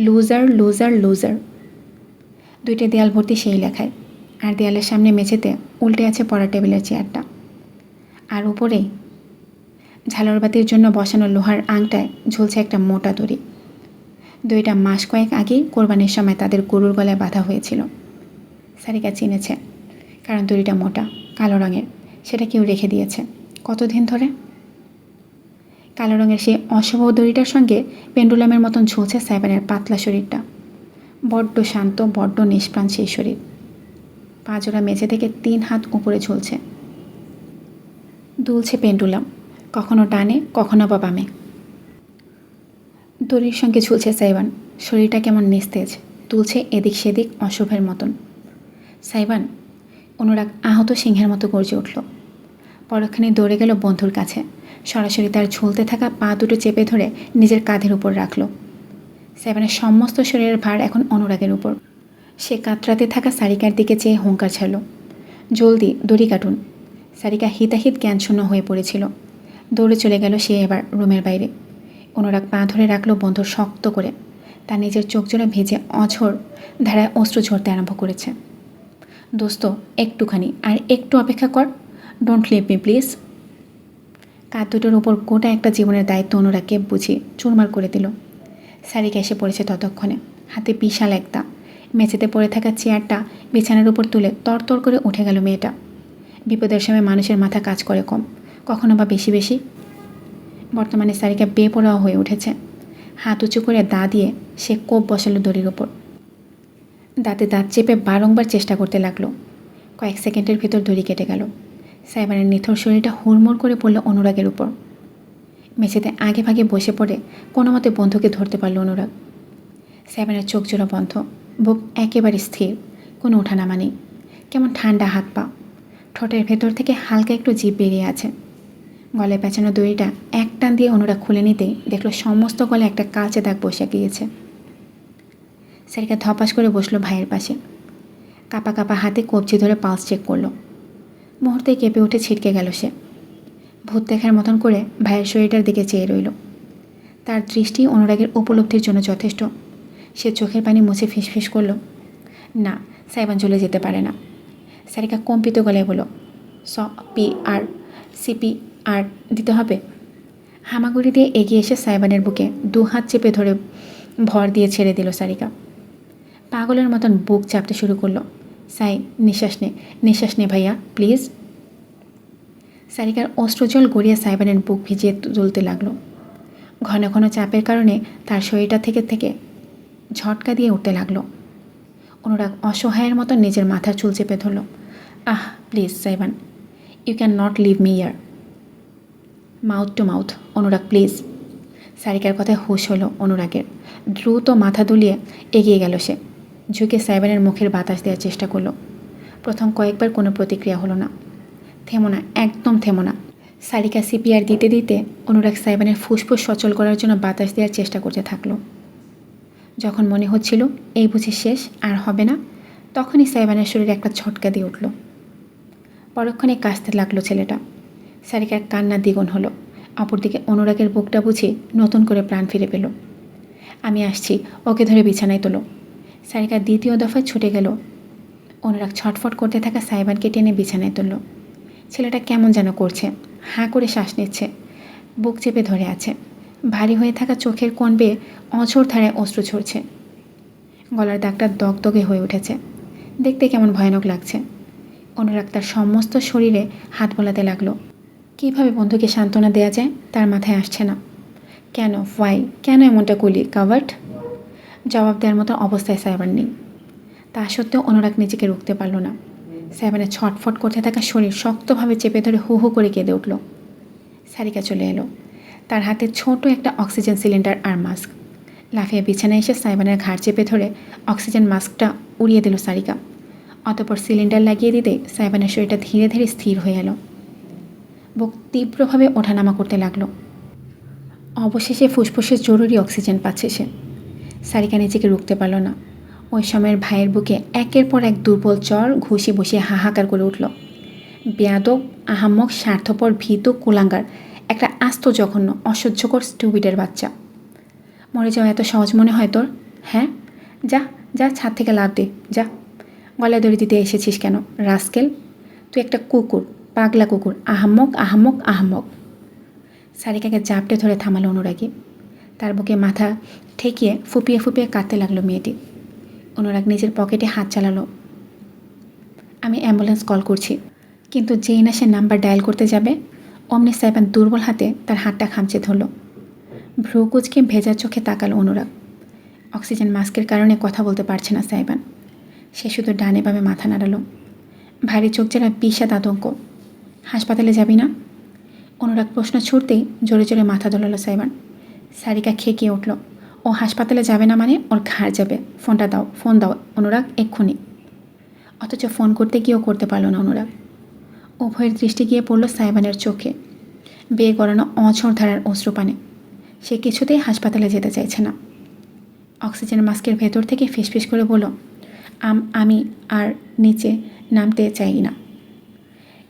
লুজার লুজার লুজার। 2টে দেয়াল ভর্তি সেই লেখায়। আর দেয়ালের সামনে মেঝেতে উল্টে আছে পড়ার টেবিলের চেয়ারটা। আর উপরেই ঝালরবাতির জন্য বসানো লোহার আংটায় ঝুলছে একটা মোটা দড়ি। দড়িটা মাস কয়েক আগেই কোরবানির সময় তাদের গরুর গলায় বাঁধা হয়েছিল। সারিকা চিনেছে, কারণ দড়িটা মোটা, কালো রঙের। সেটা কেউ রেখে দিয়েছে কতদিন ধরে। কালো রঙের সেই অশুভ দড়িটার সঙ্গে পেন্ডুলামের মতন ঝুলছে সাইবানের পাতলা শরীরটা। বড্ড শান্ত, বড্ড নিষ্প্রাণ সেই শরীর। পা জোড়া মেঝে থেকে 3 হাত উপরে ঝুলছে। দুলছে পেন্ডুলাম, কখনো ডানে কখনো বা বামে। দড়ির সঙ্গে ঝুলছে সাইবান। শরীরটা কেমন নিস্তেজ, দুলছে এদিক সেদিক অশুভের মতন। সাইবান! অনুরাগ আহত সিংহের মতো গর্জে উঠল। পরক্ষণে দৌড়ে গেল বন্ধুর কাছে। সরাসরি তার ঝুলতে থাকা পা দুটো চেপে ধরে নিজের কাঁধের উপর রাখল। সাইবানের সমস্ত শরীরের ভার এখন অনুরাগের উপর। সে কাতরাতে থাকা সারিকার দিকে চেয়ে হুঙ্কার ছাড়ল, জলদি দড়ি কাটুন। সারিকা হিতাহিত জ্ঞানশূন্য হয়ে পড়েছিল। দৌড়ে চলে গেল সে এবার রুমের বাইরে। অনুরাগ পা ধরে রাখল বন্ধুর শক্ত করে। তার নিজের চোখ জোড়া ভেজে অঝোর ধারায় অশ্রু ঝরতে আরম্ভ করেছে। দোস্ত, একটুখানি আর একটু অপেক্ষা কর, ডোন্ট লিভ মি প্লিজ। কাঁধ দুটোর উপর গোটা একটা জীবনের দায়িত্ব অনুরাগকে বুঝিয়ে চুরমার করে দিল। সারিকা এসে পড়েছে ততক্ষণে, হাতে বিশাল একটা। মেঝেতে পড়ে থাকা চেয়ারটা বিছানার উপর তুলে তরতর করে উঠে গেল মেয়েটা। বিপদের সময় মানুষের মাথা কাজ করে কম, কখনো বা বেশি বেশি। বর্তমানে সারিকা বেপরোয়া হয়ে উঠেছে। হাত উঁচু করে দা দিয়ে সে কোপ বসালো দড়ির ওপর। দাঁতে দাঁত চেপে বারংবার চেষ্টা করতে লাগলো। কয়েক সেকেন্ডের ভেতর দড়ি কেটে গেল। সাইবানের নিথর শরীরটা হুড়মুড় করে পড়ল অনুরাগের উপর। মেঝেতে আগে ভাগে বসে পড়ে কোনো মতে বন্ধুকে ধরতে পারল অনুরাগ। সাইবানের চোখ জোড়া বন্ধ, বুক একেবারে স্থির, কোনো ওঠানামা নেই। কেমন ঠান্ডা হাত পা। ঠোঁটের ভেতর থেকে হালকা একটু জিভ বেরিয়ে আছে। গলায় পেঁচানো দড়িটা এক টান দিয়ে অনুরাগ খুলে নিতেই দেখল সমস্ত গলায় একটা কালচে দাগ বসে গিয়েছে। সারিকা ধপাস করে বসলো ভাইয়ের পাশে। কাপা কাপা হাতে কবজি ধরে পালস চেক করলো। মুহূর্তে কেঁপে উঠে ছিটকে গেল সে। ভূত দেখার মতন করে ভাইয়ের শরীরটার দিকে চেয়ে রইল। তার দৃষ্টি অনুরাগের উপলব্ধির জন্য যথেষ্ট। সে চোখের পানি মুছে ফিসফিস করল, না, সাইবান চলে যেতে পারে না। সারিকা কম্পিত গলায় বলল, CPR CPR দিতে হবে। হামাগুড়ি দিয়ে এগিয়ে এসে সাইবানের বুকে 2 হাত চেপে ধরে ভর দিয়ে ছেড়ে দিল সারিকা। পাগলের মতন বুক চাপতে শুরু করলো। সাই, নিঃশ্বাস নে ভাইয়া, প্লিজ। সারিকার অশ্রুজল গড়িয়ে সাইবানের বুক ভিজিয়ে তুলতে লাগলো। ঘন ঘন চাপের কারণে তার শরীরটা থেকে থেকে ঝটকা দিয়ে উঠতে লাগলো। অনুরাগ অসহায়ের মতো নিজের মাথার চুল চেপে ধরল। Ah please Saiban, you can not leave me ইয়ার। Mouth to mouth, Anurag please. সারিকার কথায় হুঁশ হলো অনুরাগের। দ্রুত মাথা দুলিয়ে এগিয়ে গেল সে। ঝুঁকে সাইবানের মুখের বাতাস দেওয়ার চেষ্টা করলো। প্রথম কয়েকবার কোনো প্রতিক্রিয়া হলো না। থেমো না, একদম থেমো না। সারিকা CPR দিতে দিতে অনুরাগ সাইবানের ফুসফুস সচল করার জন্য বাতাস দেওয়ার চেষ্টা করতে থাকলো। যখন মনে হচ্ছিল এই বুঝি শেষ, আর হবে না, তখনই সাইবানের শরীরে একটা ঝটকা দিয়ে উঠল। পরক্ষণে কাশতে লাগলো ছেলেটা। সারিকার কান্না দ্বিগুণ হলো। অপরদিকে অনুরাগের বুকটা বুঝি নতুন করে প্রাণ ফিরে পেল। আমি আসছি, ওকে ধরে বিছানায় তোলো। সারিকা দ্বিতীয় দফায় ছুটে গেল। অনুরাগ ছটফট করতে থাকা সাইবানকে টেনে বিছানায় তুলল। ছেলেটা কেমন যেন করছে, হাঁ করে শ্বাস নিচ্ছে, বুক চেপে ধরে আছে, ভারী হয়ে থাকা চোখের কোণ বেয়ে অঝোর ধারায় অশ্রু ঝরছে। গলার দাগটা দগদগে হয়ে উঠেছে, দেখতে কেমন ভয়ানক লাগছে। অনুরাগ তার সমস্ত শরীরে হাত বোলাতে লাগলো। কীভাবে বন্ধুকে সান্ত্বনা দেওয়া যায় তার মাথায় আসছে না। কেন, ওয়াই, কেন এমনটা করলি কাভার্ট? জবাব দেওয়ার মতো অবস্থায় সাইবান নেই। তা সত্ত্বেও অনুরাগ নিজেকে রুখতে পারল না। সাইবানের ছটফট করতে থাকা শরীর শক্তভাবে চেপে ধরে হু হু করে কেঁদে উঠল। সারিকা চলে এলো, তার হাতে ছোট একটা অক্সিজেন সিলিন্ডার আর মাস্ক। লাফিয়ে বিছানায় এসে সাইবানের ঘাড় চেপে ধরে অক্সিজেন মাস্কটা উড়িয়ে দিল সারিকা। অতঃপর সিলিন্ডার লাগিয়ে দিতে সাইবানের শরীরটা ধীরে ধীরে স্থির হয়ে এলো। বুক তীব্রভাবে ওঠানামা করতে লাগলো। অবশেষে ফুসফুসে জরুরি অক্সিজেন পাচ্ছে সে। সারিকা নিজেকে রুখতে পারল না। ওই সময়ের ভাইয়ের বুকে একের পর এক দুর্বল জ্বর ঘুষি বসিয়ে হাহাকার করে উঠল। বেয়াদব, আহাম্মক, স্বার্থপর, ভীতু, কুলাঙ্গার, একটা আস্ত জঘন্য অসহ্যকর স্টুপিডের বাচ্চা। মরে যাওয়া এত সহজ মনে হয় তোর? হ্যাঁ, যা যা, ছাদ থেকে লাফ দে, যা। গলায় দড়ি দিতে এসেছিস কেন রাস্কেল? তুই একটা কুকুর, পাগলা কুকুর, আহাম্মক আহাম্মক আহাম্মক। সারিকাকে জাপটে ধরে থামালো অনুরাগী। তার বুকে মাথা ঠেকিয়ে ফুপিয়ে ফুপিয়ে কাঁদতে লাগলো মেয়েটি। অনুরাগ নিজের পকেটে হাত চালালো। আমি অ্যাম্বুলেন্স কল করছি। কিন্তু যেই না সে নাম্বার ডায়াল করতে যাবে, অমনি সাইবান দুর্বল হাতে তার হাতটা খামচে ধরল। ভ্রু কুচকে ভেজা চোখে তাকালো অনুরাগ। অক্সিজেন মাস্কের কারণে কথা বলতে পারছে না সাইবান। সে শুধু ডানে বামে মাথা নাড়ালো। ভারী চোখ জেলা বিষাদ আতঙ্ক। হাসপাতালে যাবি না? অনুরাগ প্রশ্ন ছুটতেই জোরে জোরে মাথা দোলালো সাইবান। সারিকা খেকিয়ে উঠল। ও হাসপাতালে যাবে না মানে ওর ঘাড় যাবে। ফোনটা দাও, ফোন দাও অনুরাগ, এক্ষুনি। অথচ ফোন করতে গিয়েও করতে পারল না অনুরাগ। উভয়ের দৃষ্টি গিয়ে পড়ল সাইবানের চোখে, বেয়ে গড়ানো অঝোর ধারার অশ্রুপানে। সে কিছুতেই হাসপাতালে যেতে চাইছে না। অক্সিজেন মাস্কের ভেতর থেকে ফিসফিস করে বলল, আমি আর নিচে নামতে চাই না।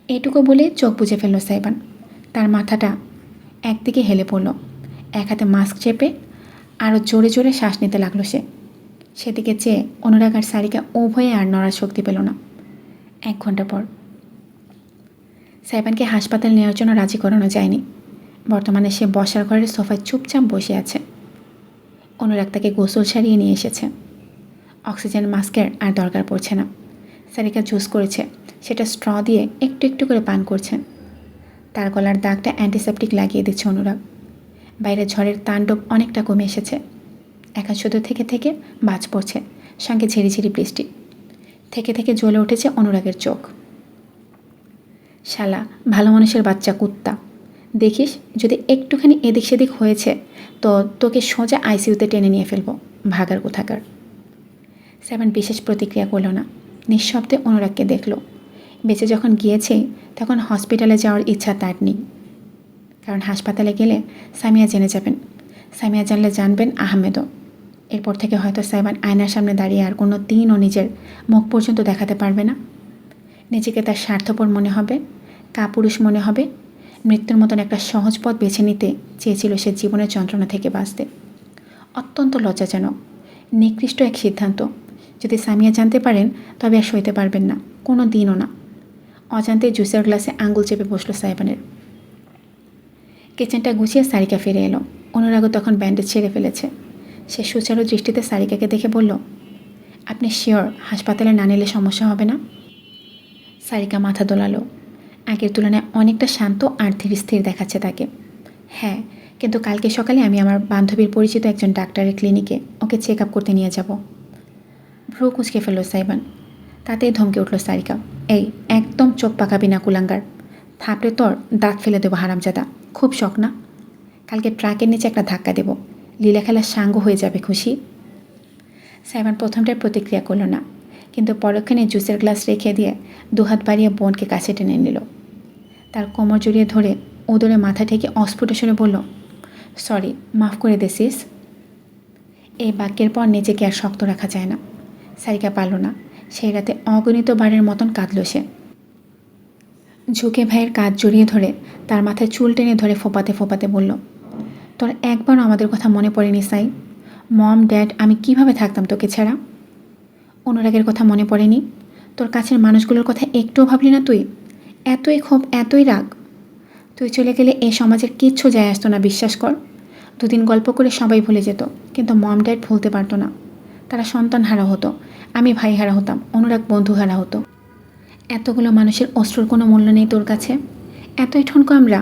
এটুকু বলে চোখ বুজে ফেলল সাইবান। তার মাথাটা একদিকে হেলে পড়ল। এক হাতে মাস্ক চেপে আরও জোরে জোরে শ্বাস নিতে লাগলো সে। সেদিকে চেয়ে অনুরাগ আর সারিকা উভয়ে আর নড়ার শক্তি পেল না। 1 ঘন্টা পর সাইবানকে হাসপাতাল নেওয়ার জন্য রাজি করানো যায়নি। বর্তমানে সে বসার ঘরের সোফায় চুপচাপ বসে আছে। অনুরাগ তাকে গোসল সারিয়ে নিয়ে এসেছে। অক্সিজেন মাস্কের আর দরকার পড়ছে না। সারিকা জুস করেছে, সেটা স্ট্র দিয়ে একটু একটু করে পান করছে। তার গলার দাগটা অ্যান্টিসেপটিক লাগিয়ে দিচ্ছে অনুরাগ। বাইরে ঝড়ের তাণ্ডব অনেকটা কমে এসেছে। এখন শুধু থেকে থেকে বাজ পড়ছে, সঙ্গে ঝিরিঝিরি বৃষ্টি। থেকে থেকে জ্বলে উঠেছে অনুরাগের চোখ। শালা ভালো মানুষের বাচ্চা কুত্তা, দেখিস যদি একটুখানি এদিক সেদিক হয়েছে তো তোকে সোজা আইসিইউতে টেনে নিয়ে ফেলবো, ভাগার কোথাকার। সাইবান বিশেষ প্রতিক্রিয়া করল না, নিঃশব্দে অনুরাগকে দেখল। বেঁচে যখন গিয়েছে তখন হসপিটালে যাওয়ার ইচ্ছা তার নেই। কারণ হাসপাতালে গেলে সামিয়া জেনে যাবেন, সামিয়া জানলে জানবেন আহমেদও। এরপর থেকে হয়তো সাইবান আয়নার সামনে দাঁড়িয়ে আর কোনো দিনও নিজের মুখ পর্যন্ত দেখাতে পারবে না। নিজেকে তার স্বার্থপর মনে হবে, কাপুরুষ মনে হবে। মৃত্যুর মতন একটা সহজ পথ বেছে নিতে চেয়েছিল সে জীবনের যন্ত্রণা থেকে বাঁচতে। অত্যন্ত লজ্জাজনক, নিকৃষ্ট এক সিদ্ধান্ত। যদি সামিয়া জানতে পারেন তবে আর সইতে পারবেন না, কোনো দিনও না। অজান্তে জুসের গ্লাসে আঙুল চেপে বসলো সাইবানের। কিচেনটা গুছিয়ে সারিকা ফিরে এলো। অনুরাগও তখন ব্যান্ডেজ ছেড়ে ফেলেছে। সে সুচারু দৃষ্টিতে সারিকাকে দেখে বলল, আপনি শিওর হাসপাতালে না নিলে সমস্যা হবে না? সারিকা মাথা দোলালো। আগের তুলনায় অনেকটা শান্ত আর ধীর স্থির দেখাচ্ছে তাকে। হ্যাঁ, কিন্তু কালকে সকালে আমি আমার বান্ধবীর পরিচিত একজন ডাক্তারের ক্লিনিকে ওকে চেক আপ করতে নিয়ে যাব। ভ্রু কুঁচকে ফেলল সাইবান। তাতেই ধমকে উঠল সারিকা, এই একদম চোখ পাকাবি না কুলাঙ্গার, থাপড়ে তোর দাঁত ফেলে দেবো হারামজাদা। খুব শখ না? কালকে ট্রাকের নিচে একটা ধাক্কা দেব, লীলা খেলার সাঙ্গ হয়ে যাবে, খুশি? সাইবান প্রথমটার প্রতিক্রিয়া করল না, কিন্তু পরক্ষণে জুসের গ্লাস রেখে দিয়ে দুহাত বাড়িয়ে বোনকে কাছে টেনে নিল। তার কোমর জড়িয়ে ধরে ওদরে মাথা ঠেকে অস্ফুট স্বরে বলল, সরি, মাফ করে দে সিস। এই বাক্যের পর নিজেকে আর শক্ত রাখা যায় না। সারিকা পারল না। সেই রাতে অগণিত বারের মতন কাঁদল সে। ঝুঁকে ভাইয়ের কাঁধ জড়িয়ে ধরে তার মাথায় চুল টেনে ধরে ফোপাতে ফোপাতে বলল, তোর একবারও আমাদের কথা মনে পড়েনি সাই? মম, ড্যাড, আমি কিভাবে থাকতাম তোকে ছাড়া? অনুরাগের কথা মনে পড়েনি? তোর কাছের মানুষগুলোর কথা একটুও ভাবলি না তুই? এতই ক্ষোভ, এতই রাগ। তুই চলে গেলে এ সমাজের কিচ্ছু যায় আসতো না, বিশ্বাস কর। দুদিন গল্প করে সবাই ভুলে যেত, কিন্তু মম ড্যাড ভুলতে পারতো না। তারা সন্তান হারা হতো, আমি ভাই হারা হতাম, অনুরাগ বন্ধু হারা হতো। এতগুলো মানুষের অশ্রুর কোনো মূল্য নেই তোর কাছে? এতই ঠনকো আমরা।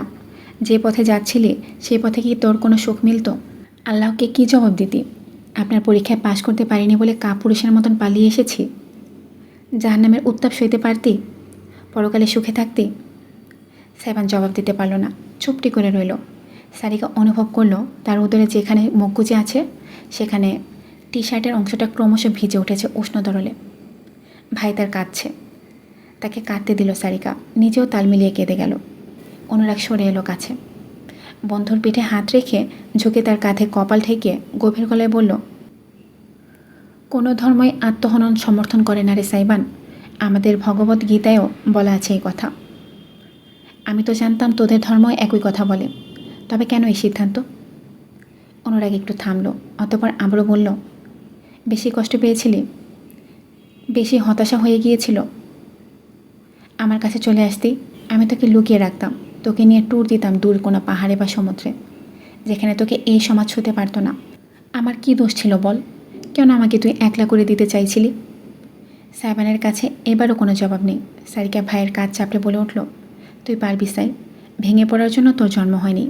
যে পথে যাচ্ছিলি সেই পথে কি তোর কোনো সুখ মিলত? আল্লাহকে কি জবাব দিতি? আপনার পরীক্ষায় পাশ করতে পারিনি বলে কাপুরুষের মতন পালিয়ে এসেছি? জাহান্নামের উত্তাপ সইতে পারতি? পরকালে সুখে থাকতি? সাইবান জবাব দিতে পারল না, চুপটি করে রইল। সারিকা অনুভব করল তার উদরে যেখানে মুখ গুজে আছে সেখানে টি শার্টের অংশটা ক্রমশ ভিজে উঠেছে উষ্ণ তরলে। ভাই তার কাঁদছে, তাকে কাঁদতে দিল সারিকা, নিজেও তাল মিলিয়ে কেঁদে গেল। অনুরাগ সরে এলো কাছে, বন্ধুর পিঠে হাত রেখে ঝুঁকে তার কাঁধে কপাল ঠেকে গভীর গলায় বলল, কোনো ধর্মই আত্মহনন সমর্থন করে না রে সাইবান। আমাদের ভগবত গীতায়ও বলা আছে এই কথা। আমি তো জানতাম তোদের ধর্মও একই কথা বলে, তবে কেন এই সিদ্ধান্ত? অনুরাগ একটু থামল, অতঃপর আবারও বলল, বেশি কষ্ট পেয়েছিলি? বেশি হতাশা হয়ে গিয়েছিল? আমার কাছে চলে আসতি, আমি তোকে লুকিয়ে রাখতাম, তোকে নিয়ে ট্যুর দিতাম দূর কোনো পাহাড়ে বা সমুদ্রে, যেখানে তোকে এই সমাজ ছুঁতে পারতো না। আমার কি দোষ ছিল বল? কেন আমাকে তুই একলা করে দিতে চাইছিলি? সাইবানের কাছে এবারও কোনো জবাব নেই। সারিকা ভাইয়ের কাজ চাপড়ে বলে উঠল, তুই পারবি সাই, ভেঙে পড়ার জন্য তোর জন্ম হয়নি।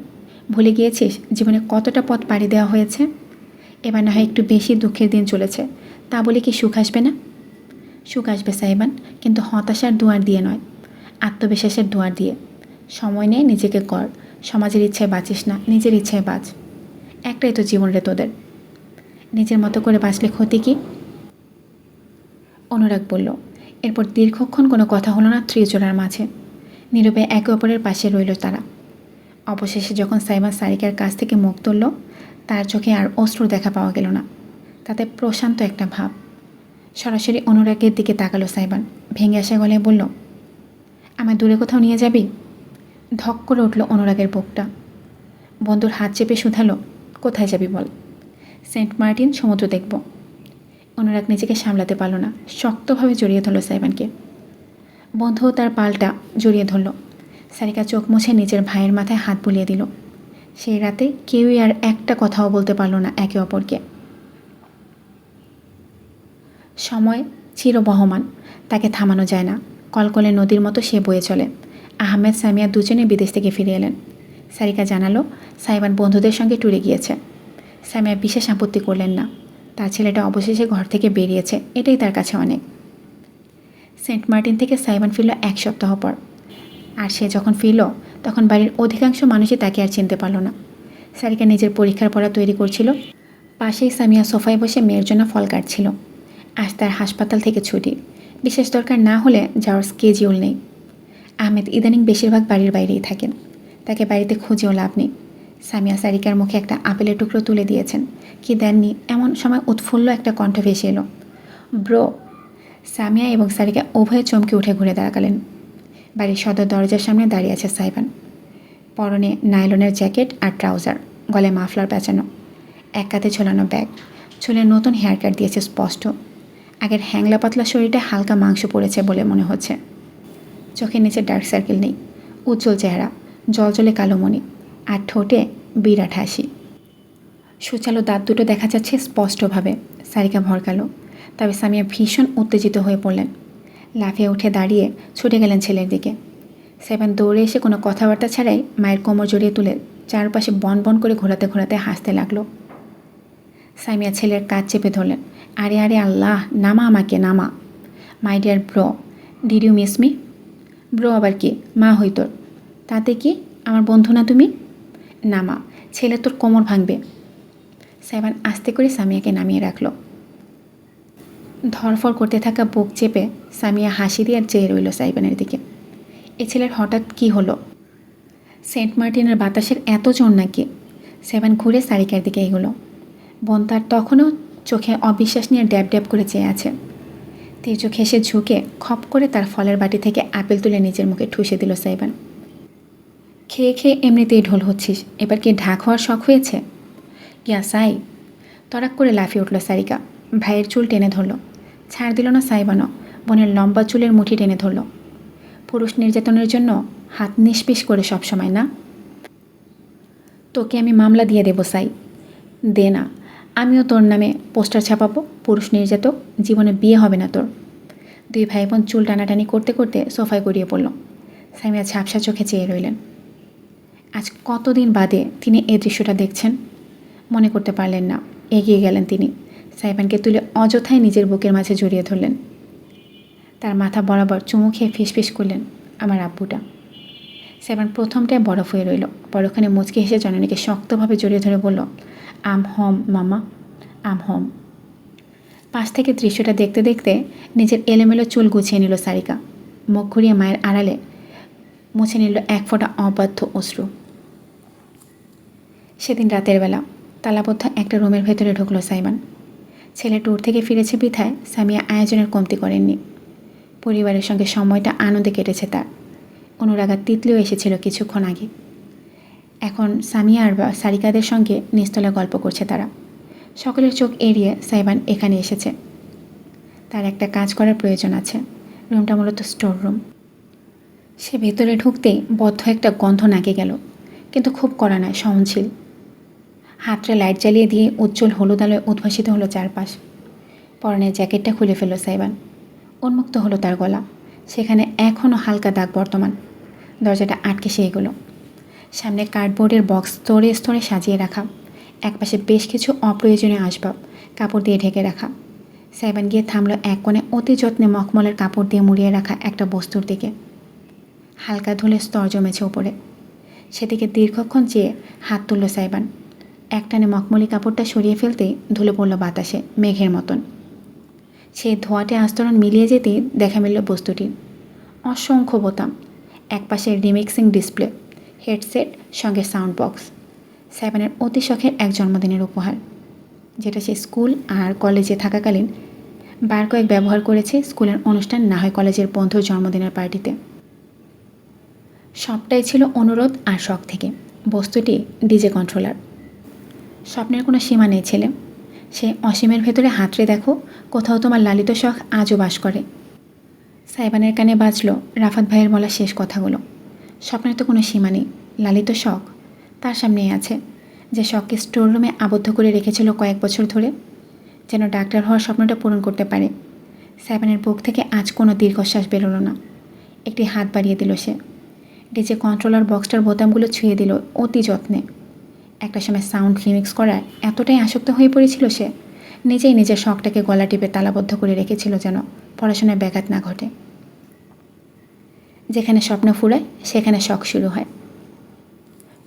ভুলে গিয়েছিস জীবনে কতটা পথ পাড়ি দেওয়া হয়েছে? এবার না হয় একটু বেশি দুঃখের দিন চলেছে, তা বলে কি সুখ আসবে না? সুখ আসবে সাইবান, কিন্তু হতাশার দুয়ার দিয়ে নয়, আত্মবিশ্বাসের দুয়ার দিয়ে। সময় নিয়ে নিজেকে কর, সমাজের ইচ্ছায় বাঁচিস না, নিজের ইচ্ছায় বাঁচ। একটাই তো জীবন রে তোদের, নিজের মতো করে বাঁচলে ক্ষতি কি? অনুরাগ বলল। এরপর দীর্ঘক্ষণ কোনো কথা হলো না ত্রিজোড়ার মাঝে। নীরবে একে অপরের পাশে রইল তারা। অবশেষে যখন সাইবান সারিকার কাছ থেকে মুখ তুলল, তার চোখে আর অশ্রু দেখা পাওয়া গেল না, তাতে প্রশান্ত একটা ভাব। সরাসরি অনুরাগের দিকে তাকালো সাইবান, ভেঙে আসা গলায় বলল, আমায় দূরে কোথাও নিয়ে যাবি? ধক করে উঠল অনুরাগের বুকটা। বন্ধুর হাত চেপে শুধালো, কোথায় যাবি বল? সেন্ট মার্টিন সমুদ্র দেখব। অনুরাগ নিজেকে সামলাতে পারল না, শক্তভাবে জড়িয়ে ধরল সাইবানকে। বন্ধুও তার পাল্টা জড়িয়ে ধরল। সারিকা চোখ মুছে নিজের ভাইয়ের মাথায় হাত বুলিয়ে দিল। সেই রাতে কেউই আর একটা কথাও বলতে পারল না একে অপরকে। সময় চিরবহমান, তাকে থামানো যায় না। কলকলে নদীর মতো সে বয়ে চলে। আহমেদ সামিয়া দুজনে বিদেশ থেকে ফিরে এলেন। সারিকা জানালো সাইবান বন্ধুদের সঙ্গে ট্যুরে গিয়েছে। সামিয়া বিশেষ আপত্তি করলেন না, তার ছেলেটা অবশেষে ঘর থেকে বেরিয়েছে, এটাই তার কাছে অনেক। সেন্ট মার্টিন থেকে সাইবান ফিরল 1 সপ্তাহ পর। আর সে যখন ফিরল তখন বাড়ির অধিকাংশ মানুষই তাকে আর চিনতে পারল না। সারিকা নিজের পরীক্ষার পড়া তৈরি করছিল, পাশেই সামিয়া সোফায় বসে মেয়ের জন্য ফল কাটছিল। আজ তার হাসপাতাল থেকে ছুটি, বিশেষ দরকার না হলে যাওয়ার স্কেজিউল নেই। আহমেদ ইদানিং বেশিরভাগ বাড়ির বাইরেই থাকেন, তাকে বাড়িতে খুঁজেও লাভ নেই। সামিয়া সারিকার মুখে একটা আপেলের টুকরো তুলে দিয়েছেন, কি দেননি এমন সময় উৎফুল্ল একটা কণ্ঠ ভেসে এলো, ব্রো। সামিয়া এবং সারিকা উভয়ে চমকে উঠে ঘুরে দাঁড়ালেন। বাড়ির সদর দরজার সামনে দাঁড়িয়ে আছে সাইবান, পরনে নাইলনের জ্যাকেট আর ট্রাউজার, গলায় মাফলার পেঁচানো, এক কাঁধে ঝোলানো ব্যাগ, চুলের নতুন হেয়ার কাট দিয়েছে স্পষ্ট। আগের হ্যাংলা পাতলা শরীরে হালকা মাংস পড়েছে বলে মনে হচ্ছে। চোখের নিচে ডার্ক সার্কেল নেই, উজ্জ্বল চেহারা, জলজলে কালো মণি, আর ঠোঁটে বিরাট হাসি। সুচালো দাঁত দুটো দেখা যাচ্ছে স্পষ্টভাবে। সারিকা ভরকালো, তবে সামিয়া ভীষণ উত্তেজিত হয়ে পড়লেন। লাফিয়ে উঠে দাঁড়িয়ে ছুটে গেলেন ছেলের দিকে। সাইবান দৌড়ে এসে কোনো কথাবার্তা ছাড়াই মায়ের কোমর জড়িয়ে তুলে চারপাশে বন বন করে ঘোরাতে ঘোরাতে হাসতে লাগলো। সামিয়া ছেলের কাজ চেপে ধরলেন, আরে আরে আল্লাহ, নামা আমাকে, নামা। My dear bro, did you miss me? Bro আবার কি, মা হই তোর। তাতে কি, আমার বন্ধু না তুমি? নামা, ছেলে তোর কোমর ভাঙবে। সাইবান আস্তে করে সামিয়াকে নামিয়ে রাখল। ধরফর করতে থাকা বুক চেপে সামিয়া হাসি দিয়ে চেয়ে রইল সাইবানের দিকে। এ ছেলের হঠাৎ কি হলো? সেন্ট মার্টিনের বাতাসের এত জোর নাকি? সাইবান ঘুরে সারিকার দিকে এগোলো। বোন তার তখনও চোখে অবিশ্বাস নিয়ে ড্যাব ড্যাব করে চেয়ে আছে। তেজো ঘেঁষে ঝুঁকে খপ করে তার ফলের বাটি থেকে আপেল তুলে নিজের মুখে ঠুসে দিল সাইবান। খেয়ে খেয়ে এমনিতেই ঢোল হচ্ছিস, এবার কি ঢাক হওয়ার শখ হয়েছে? ইয়া সাই, তরাক করে লাফিয়ে উঠল সারিকা, ভাইয়ের চুল টেনে ধরল। ছাড় দিল না সাইবানও, বোনের লম্বা চুলের মুঠি টেনে ধরল। পুরুষ নির্যাতনের জন্য হাত নিষ্পিস করে সবসময় না? তোকে আমি মামলা দিয়ে দেবো সাই। দে না, আমিও তোর নামে পোস্টার ছাপাবো, পুরুষ নির্যাতক, জীবনে বিয়ে হবে না তোর। দুই ভাই বোন চুল টানাটানি করতে করতে সোফায় গড়িয়ে পড়ল। সামিয়া ঝাপসা চোখে চেয়ে রইলেন। আজ কতদিন বাদে তিনি এই দৃশ্যটা দেখছেন। মনে করতে পারলেন না। এগিয়ে গেলেন তিনি, সাইবানকে তুলে অযথায় নিজের বুকের মাঝে জড়িয়ে ধরলেন। তার মাথা বরাবর চুমু খেয়ে ফিসফিস করলেন, আমার আব্বুটা। সাইবান প্রথমটায় বরফ হয়ে রইল। পরক্ষণে মুচকি হেসে জননীকে শক্তভাবে জড়িয়ে ধরে বলল, আম হোম মামা, আম হোম। পাশ থেকে দৃশ্যটা দেখতে দেখতে নিজের এলোমেলো চুল গুছিয়ে নিল সারিকা। মুখ ঘুরিয়ে মায়ের আড়ালে মুছে নিল এক ফোঁটা অবাধ্য অশ্রু। সেদিন রাতের বেলা তালাবদ্ধ একটা রুমের ভেতরে ঢুকলো সাইবান। ছেলে ট্যুর থেকে ফিরেছে বিধায় সামিয়া আয়োজনের কমতি করেননি। পরিবারের সঙ্গে সময়টা আনন্দে কেটেছে তার। অনুরাগা তিতলিও এসেছিল কিছুক্ষণ আগে। এখন সামিয়া আর সারিকাদের সঙ্গে নিস্তলে গল্প করছে তারা। সকলের চোখ এড়িয়ে সাইবান এখানে এসেছে। তার একটা কাজ করার প্রয়োজন আছে। রুমটা মূলত স্টোর রুম। সে ভেতরে ঢুকতেই বদ্ধ একটা গন্ধ নাকে গেল, কিন্তু খুব কড়া নয়, সহনশীল। হাতটা লাইট জ্বালিয়ে দিয়ে উজ্জ্বল হলুদ আলোয় উদ্ভাসিত হলো চারপাশ। পরনের জ্যাকেটটা খুলে ফেলল সাইবান। উন্মুক্ত হলো তার গলা। সেখানে এখনও হালকা দাগ বর্তমান। দরজাটা আটকে সে এগোলো। সামনে কার্ডবোর্ডের বক্স স্তরে স্তরে সাজিয়ে রাখা। একপাশে বেশ কিছু অপ্রয়োজনীয় আসবাব কাপড় দিয়ে ঢেকে রাখা। সাইবান গিয়ে থামলো এক কোণে অতি যত্নে মখমলের কাপড় দিয়ে মুড়িয়ে রাখা একটা বস্তুর দিকে। হালকা ধুলে স্তর জমেছে ওপরে। সেদিকে দীর্ঘক্ষণ চেয়ে হাত তুলল সাইবান। একটানে মখমলি কাপড়টা সরিয়ে ফেলতেই ধুলে পড়ল বাতাসে মেঘের মতন। সে ধোঁয়াটে আস্তরণ মিলিয়ে যেতেই দেখা মিলল বস্তুটি। অসংখ্য বোতাম, একপাশে রিমিক্সিং ডিসপ্লে, হেডসেট, সঙ্গে সাউন্ড বক্স। সাইবানের অতি শখের এক জন্মদিনের উপহার, যেটা সে স্কুল আর কলেজে থাকাকালীন বার কয়েক ব্যবহার করেছে, স্কুলের অনুষ্ঠান না হয় কলেজের বন্ধুর জন্মদিনের পার্টিতে। সবটাই ছিল অনুরোধ আর শখ থেকে। বস্তুটি ডিজে কন্ট্রোলার। স্বপ্নের কোনো সীমা নেই ছেলে। সে অসীমের ভেতরে হাতড়ে দেখো, কোথাও তোমার লালিত শখ আজও বাস করে। সাইবানের কানে বাজল রাফাত ভাইয়ের বলা শেষ কথাগুলো। স্বপ্নের তো কোনো সীমা নেই, লালিত শখ তার সামনেই আছে, যে শখকে স্টোর রুমে আবদ্ধ করে রেখেছিল কয়েক বছর ধরে, যেন ডাক্তার হওয়ার স্বপ্নটা পূরণ করতে পারে। সাইবানের বুক থেকে আজ কোনো দীর্ঘশ্বাস বেরোলো না। একটি হাত বাড়িয়ে দিল সে। ডিজে কন্ট্রোলার বক্সটার বোতামগুলো ছুঁয়ে দিল অতি যত্নে। একটা সময় সাউন্ড রিমিক্স করায় এতটাই আসক্ত হয়ে পড়েছিল সে, নিজেই নিজের শখটাকে গলা টিপে তালাবদ্ধ করে রেখেছিল যেন পড়াশোনায় ব্যাঘাত না ঘটে। যেখানে স্বপ্ন ফুরায় সেখানে শখ শুরু হয়।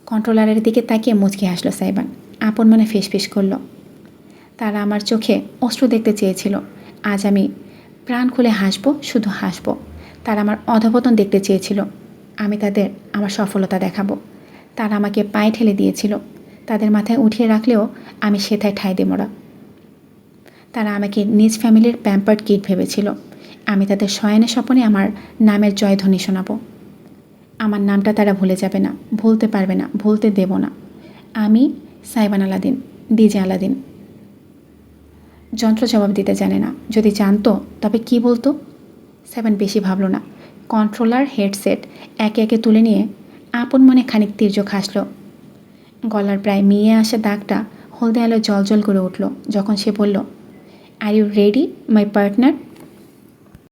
কন্ট্রোলারের দিকে তাকিয়ে মুচকি হাসল সাইবান। আপন মনে ফিসফিস করল, তারা আমার চোখে অশ্রু দেখতে চেয়েছিল, আজ আমি প্রাণ খুলে হাসবো, শুধু হাসবো। তারা আমার অধপতন দেখতে চেয়েছিল, আমি তাদের আমার সফলতা দেখাবো। তারা আমাকে পায়ে ঠেলে দিয়েছিল, তাদের মাথায় উঠিয়ে রাখলেও আমি সেথায় ঠাঁই দেব না। তারা আমাকে নিজ ফ্যামিলির প্যাম্পার্ড কিড ভেবেছিল, আমি তাদের শয়নে স্বপনে আমার নামের জয়ধ্বনি শোনাবো। আমার নামটা তারা ভুলে যাবে না, ভুলতে পারবে না, ভুলতে দেব না। আমি সাইবান আলাদিন, ডিজে আলাদিন। যন্ত্র জবাব দিতে জানে না, যদি জানতো তবে কি বলতো? সাইবান বেশি ভাবল না। কন্ট্রোলার, হেডসেট একে একে তুলে নিয়ে আপন মনে খানিক তির্যক হাসল। গলার প্রায় মিয়ে আসা দাগটা হলদে আলো জল জল করে উঠল যখন সে বলল, are you ready my partner?